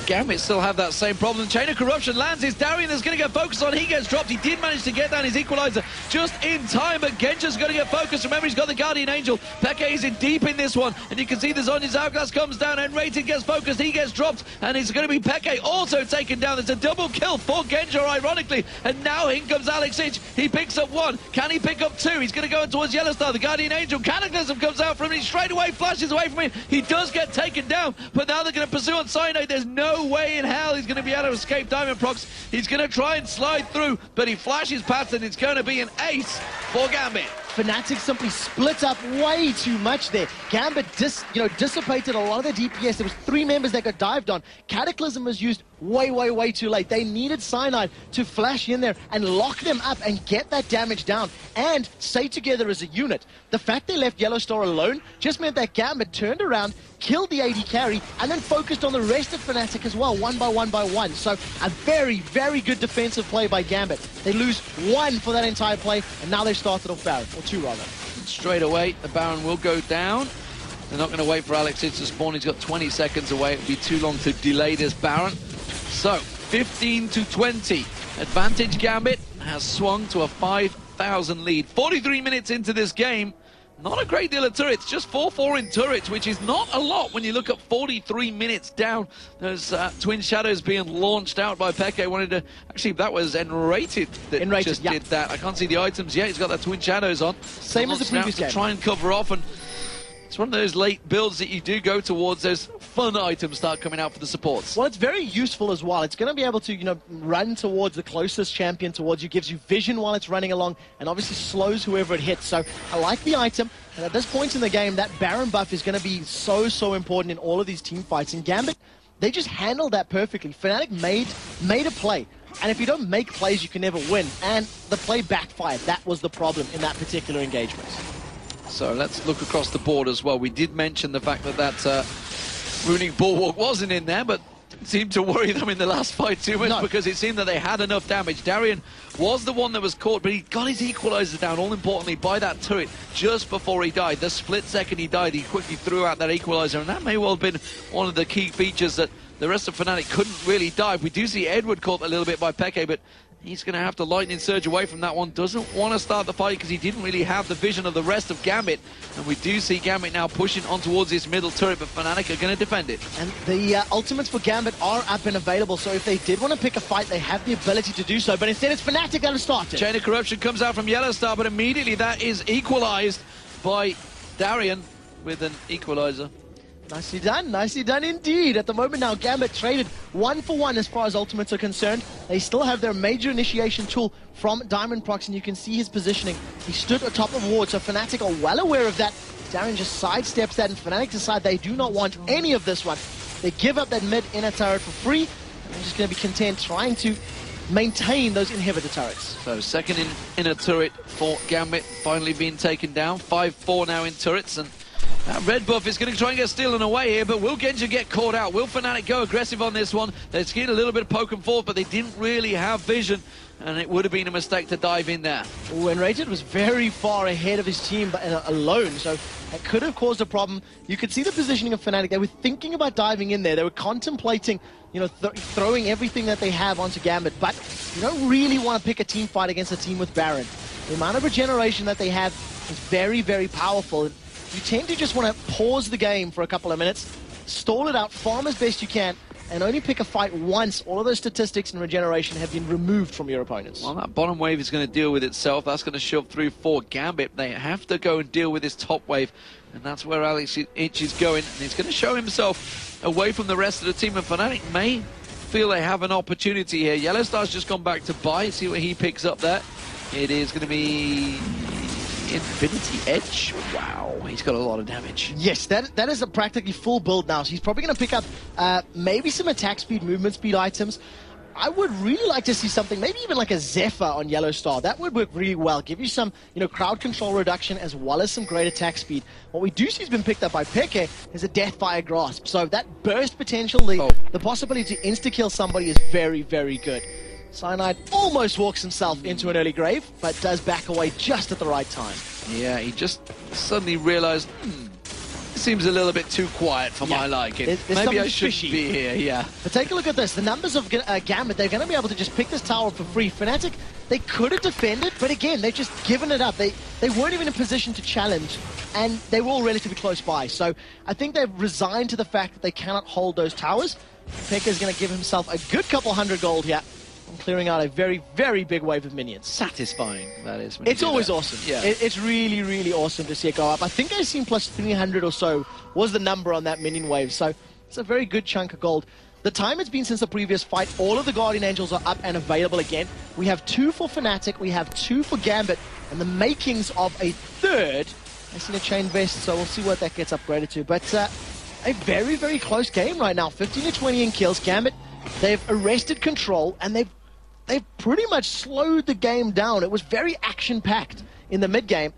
Gambit still have that same problem. Chain of Corruption lands. It's Darien that's going to get focused on. He gets dropped. He did manage to get down his equalizer just in time, but Genja's going to get focused. Remember, he's got the Guardian Angel. Peke is in deep in this one, and you can see the Zonya's Hourglass comes down, and Rated gets focused. He gets dropped, and it's going to be Peke also taken down. There's a double kill for Genja, ironically, and now in comes Alex Ich. He picks up one. Can he pick up two? He's going to go towards Yellowstar. The Guardian Angel. Cataclysm comes out from him. He straight away flashes away from him. He does get taken down, but now they're going to pursue on Cyanide. There's no way in hell he's going to be able to escape Diamond Prox. He's going to try and slide through, but he flashes past, and it's going to be an ace for Gambit. Fnatic simply split up way too much there. Gambit dissipated a lot of their DPS. There was 3 members that got dived on. Cataclysm was used way too late. They needed Cyanide to flash in there and lock them up and get that damage down and stay together as a unit. The fact they left Yellowstar alone just meant that Gambit turned around, killed the AD carry, and then focused on the rest of Fnatic as well, one by one. So a very good defensive play by Gambit. They lose 1 for that entire play, and now they've started off Baron, or 2 rather. Straight away, the Baron will go down. They're not going to wait for Alex Ich to spawn. He's got 20 seconds away. It would be too long to delay this Baron. So, 15 to 20. Advantage Gambit has swung to a 5,000 lead. 43 minutes into this game. Not a great deal of turrets, just 4-4 in turrets, which is not a lot when you look at 43 minutes down. There's Twin Shadows being launched out by Peke. Wanted to, actually, that was Enrated that just did that. I can't see the items yet. He's got that Twin Shadows on. Same as the previous game. To try and cover off, and it's one of those late builds that you do go towards. Those fun items start coming out for the supports. Well, it's very useful as well. It's going to be able to, run towards the closest champion towards you, gives you vision while it's running along, and obviously slows whoever it hits. So I like the item. And at this point in the game, that Baron buff is going to be so important in all of these team fights. And Gambit, they just handled that perfectly. Fnatic made a play. And if you don't make plays, you can never win. And the play backfired. That was the problem in that particular engagement. So let's look across the board as well. We did mention the fact that Runic Bulwark wasn't in there, but it seemed to worry them in the last fight too much because it seemed that they had enough damage. Darien was the one that was caught, but he got his equalizer down, all importantly, by that turret just before he died. The split second he died, he quickly threw out that equalizer, and that may well have been one of the key features that the rest of Fnatic couldn't really dive. We do see Edward caught a little bit by Peke, but he's going to have to lightning surge away from that one. Doesn't want to start the fight because he didn't really have the vision of the rest of Gambit. And we do see Gambit now pushing on towards this middle turret, but Fnatic are going to defend it. And the ultimates for Gambit are up and available, so if they did want to pick a fight, they have the ability to do so. But instead, it's Fnatic that has started. Chain of Corruption comes out from Yellowstar, but immediately that is equalized by Darien with an equalizer. Nicely done indeed. At the moment now, Gambit traded 1 for 1 as far as ultimates are concerned. They still have their major initiation tool from Diamond Prox, and you can see his positioning. He stood atop of ward, so Fnatic are well aware of that. Darren just sidesteps that, and Fnatic decide they do not want any of this one. They give up that mid inner turret for free, and they're just going to be content trying to maintain those inhibitor turrets. So second inner turret for Gambit finally being taken down. 5-4 now in turrets, and that red buff is going to try and get stealing away here, but will Genja get caught out? Will Fnatic go aggressive on this one? They're getting a little bit of poke and forth, but they didn't really have vision, and it would have been a mistake to dive in there. When Rated was very far ahead of his team alone, so that could have caused a problem. You could see the positioning of Fnatic. They were thinking about diving in there. They were contemplating, throwing everything that they have onto Gambit, but you don't really want to pick a team fight against a team with Baron. The amount of regeneration that they have is very powerful. You tend to just want to pause the game for a couple of minutes, stall it out, farm as best you can, and only pick a fight once all of those statistics and regeneration have been removed from your opponents. Well, that bottom wave is going to deal with itself. That's going to shove through for Gambit. They have to go and deal with this top wave, and that's where Alex Ich is going. And he's going to show himself away from the rest of the team, and Fnatic may feel they have an opportunity here. Yellowstar's just gone back to buy. See what he picks up there. It is going to be Infinity Edge. Wow, he's got a lot of damage. Yes, that is a practically full build now. So he's probably going to pick up maybe some attack speed, movement speed items. I would really like to see something, maybe even like a Zephyr on Yellowstar. That would work really well. Give you some, crowd control reduction as well as some great attack speed. What we do see has been picked up by Peke is a Deathfire Grasp. So that burst potential, the possibility to insta-kill somebody is very good. Cyanide almost walks himself into an early grave, but does back away just at the right time. Yeah, he just suddenly realized, it seems a little bit too quiet for my liking. Maybe I shouldn't be here, yeah. But take a look at this. The numbers of Gambit, they're going to be able to just pick this tower for free. Fnatic, they could have defended, but again, they've just given it up. They weren't even in a position to challenge, and they were all relatively close by. So I think they've resigned to the fact that they cannot hold those towers. Pekka's going to give himself a good couple hundred gold here, clearing out a very, very big wave of minions. Satisfying, that is. It's always awesome. Yeah. It's really, really awesome to see it go up. I think I've seen plus 300 or so was the number on that minion wave, so it's a very good chunk of gold. The time it's been since the previous fight, all of the Guardian Angels are up and available again. We have 2 for Fnatic, we have 2 for Gambit, and the makings of a third. I've seen a chain vest, so we'll see what that gets upgraded to. But a very, very close game right now. 15 to 20 in kills. Gambit, they've arrested control, and they've pretty much slowed the game down. It was very action-packed in the mid-game.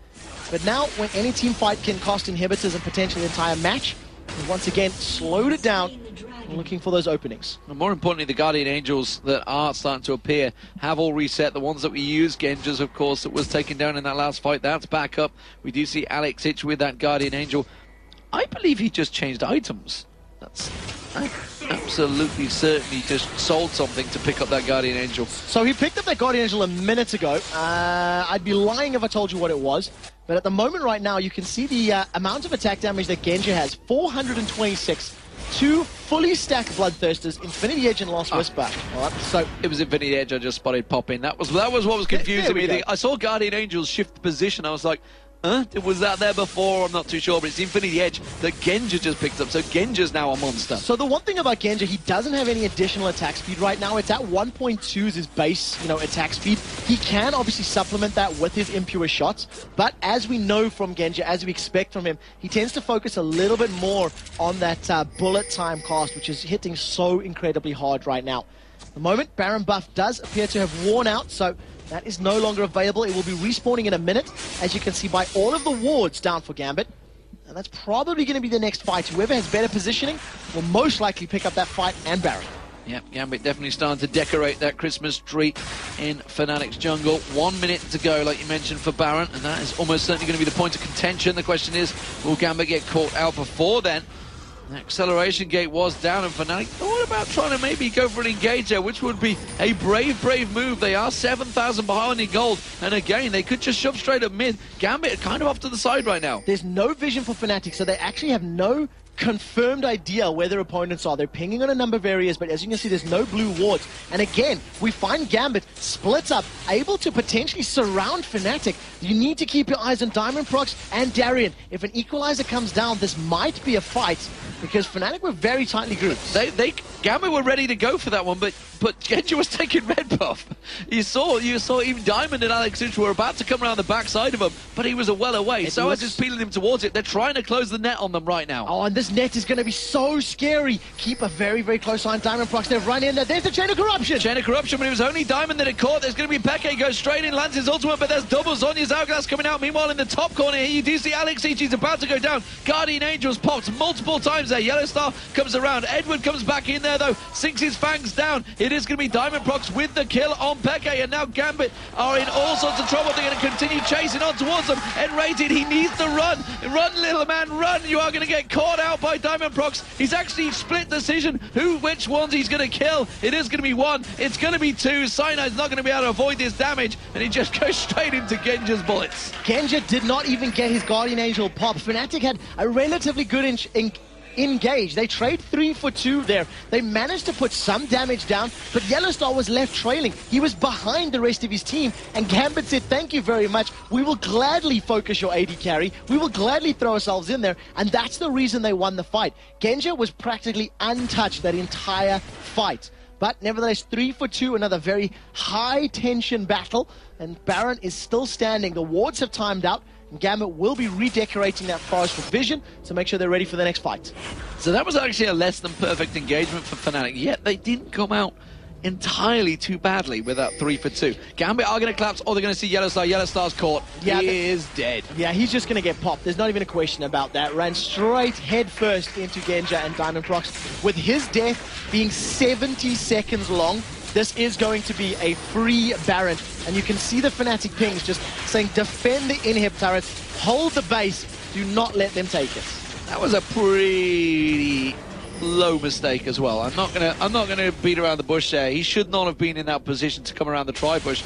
But now, when any team fight can cost inhibitors and potentially the entire match, they've once again slowed it down, looking for those openings. And more importantly, the Guardian Angels that are starting to appear have all reset. The ones that we used, Genji's, of course, that was taken down in that last fight, that's back up. We do see Alex Itch with that Guardian Angel. I believe he just changed items. That's absolutely certainly just sold something to pick up that Guardian Angel. So he picked up that Guardian Angel a minute ago. I'd be lying if I told you what it was. But at the moment right now, you can see the amount of attack damage that Genji has. 426. 2 fully stacked Bloodthirsters, Infinity Edge and Lost Whisper. All right, so it was Infinity Edge I just spotted pop in. That was what was confusing me. I saw Guardian Angels shift position. I was like, was that there before? I'm not too sure, but it's the Infinity Edge that Genji just picked up, so Genji's now a monster. So the one thing about Genji, he doesn't have any additional attack speed right now. It's at 1.2 is his base, attack speed. He can obviously supplement that with his impure shots, but as we know from Genji, as we expect from him, he tends to focus a little bit more on that bullet time cost, which is hitting so incredibly hard right now. At the moment, Baron buff does appear to have worn out, so that is no longer available. It will be respawning in a minute, as you can see by all of the wards down for Gambit. And that's probably going to be the next fight. Whoever has better positioning will most likely pick up that fight and Baron. Yep, Gambit definitely starting to decorate that Christmas tree in Fnatic's jungle. 1 minute to go, like you mentioned, for Baron, and that is almost certainly going to be the point of contention. The question is, will Gambit get caught out before then? The acceleration gate was down, and Fnatic thought about trying to maybe go for an engage there, which would be a brave move. They are 7,000 behind in gold, and again, they could just shove straight up mid. Gambit kind of off to the side right now. There's no vision for Fnatic, so they actually have no confirmed idea where their opponents are. They're pinging on a number of areas, but as you can see, there's no blue wards. And again, we find Gambit splits up, able to potentially surround Fnatic. You need to keep your eyes on Diamond Prox and Darien. If an equalizer comes down, this might be a fight, because Fnatic were very tightly grouped. Gambit were ready to go for that one, but Genji was taking red buff. You saw even Diamond and Alex Itch were about to come around the backside of him, but he was well away. So I was just peeling him towards it. They're trying to close the net on them right now. Oh, and this net is going to be so scary. Keep a very, very close eye on Diamond Prox. They've run in there. There's the Chain of Corruption. Chain of Corruption, but it was only Diamond that it caught. There's going to be Peke, goes straight in, lands his ultimate, but there's double Zonya's Hourglass coming out. Meanwhile, in the top corner here, you do see Alex Itch. He's about to go down. Guardian Angels popped multiple times there. Yellow Star comes around. Edward comes back in there, though. Sinks his fangs down. It is going to be Diamond Prox with the kill on Peke, and now Gambit are in all sorts of trouble. They're going to continue chasing on towards them. Enrated, he needs to run. Run, little man, run. You are going to get caught out by Diamond Prox. He's actually split decision which ones he's going to kill. It is going to be one. It's going to be two. Cyanide's not going to be able to avoid this damage, and he just goes straight into Genji's bullets. Genji did not even get his Guardian Angel pop. Fnatic had a relatively good engage. They trade 3 for 2 there. They managed to put some damage down, but Yellowstar was left trailing. He was behind the rest of his team, and Gambit said, thank you very much. We will gladly focus your AD carry. We will gladly throw ourselves in there, and that's the reason they won the fight. Genji was practically untouched that entire fight. But nevertheless, 3 for 2, another very high-tension battle, and Baron is still standing. The wards have timed out, and Gambit will be redecorating that forest for vision to make sure they're ready for the next fight. So that was actually a less than perfect engagement for Fnatic, yet they didn't come out entirely too badly with that 3 for 2. Gambit are going to collapse, or they're going to see Yellowstar. Yellowstar's caught. Yeah, he is dead. Yeah, he's just going to get popped. There's not even a question about that. Ran straight head first into Genji and Diamond Prox, with his death being 70 seconds long. this is going to be a free Baron. And you can see the Fnatic pings just saying, defend the inhib turrets, hold the base, do not let them take it. That was a pretty low mistake as well. I'm not gonna beat around the bush there. He should not have been in that position to come around the tri-bush.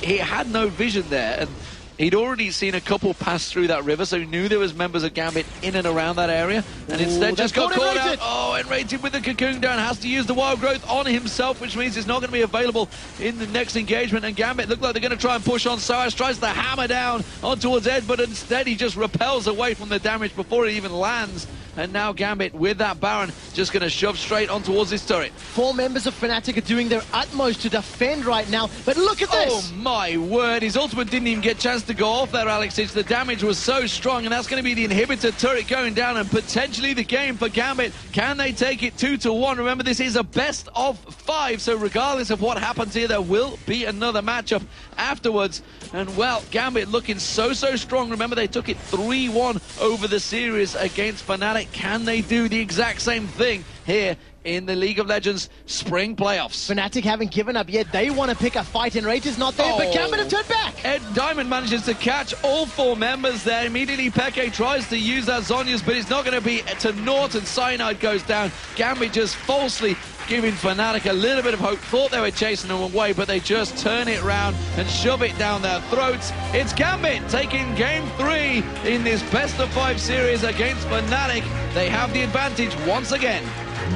He had no vision there, and he'd already seen a couple pass through that river, so he knew there was members of Gambit in and around that area, and instead just got caught out. Oh, and rated with the cocoon down, has to use the wild growth on himself, which means it's not going to be available in the next engagement. And Gambit look like they're going to try and push on. Soaz tries to hammer down on towards Ed, but instead he just repels away from the damage before it even lands. And now Gambit, with that Baron, just going to shove straight on towards this turret. 4 members of Fnatic are doing their utmost to defend right now, but look at this! Oh my word, his ultimate didn't even get a chance to go off there, Alex. The damage was so strong, and that's going to be the inhibitor turret going down, and potentially the game for Gambit. Can they take it 2-1? Remember, this is a best of 5, so regardless of what happens here, there will be another matchup afterwards. And well, Gambit looking so strong. Remember, they took it 3-1 over the series against Fnatic. Can they do the exact same thing here in the League of Legends Spring Playoffs? Fnatic haven't given up yet. They want to pick a fight, and Rate is not there, but Gambit have turned back. Ed Diamond manages to catch all 4 members there. Immediately, Peke tries to use that Zhonya's, but it's not going to be to naught, and Cyanide goes down. Gambit just falsely giving Fnatic a little bit of hope. Thought they were chasing them away, but they just turn it round and shove it down their throats. It's Gambit taking game 3 in this best of 5 series against Fnatic. They have the advantage once again.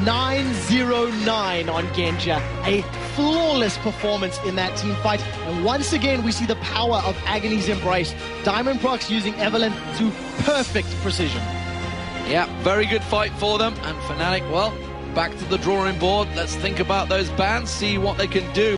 9-0-9 on Genja. A flawless performance in that team fight. And once again, we see the power of Agony's Embrace. Diamond Prox using Evelynn to perfect precision. Yeah, very good fight for them. And Fnatic, well, back to the drawing board. Let's think about those bans, see what they can do.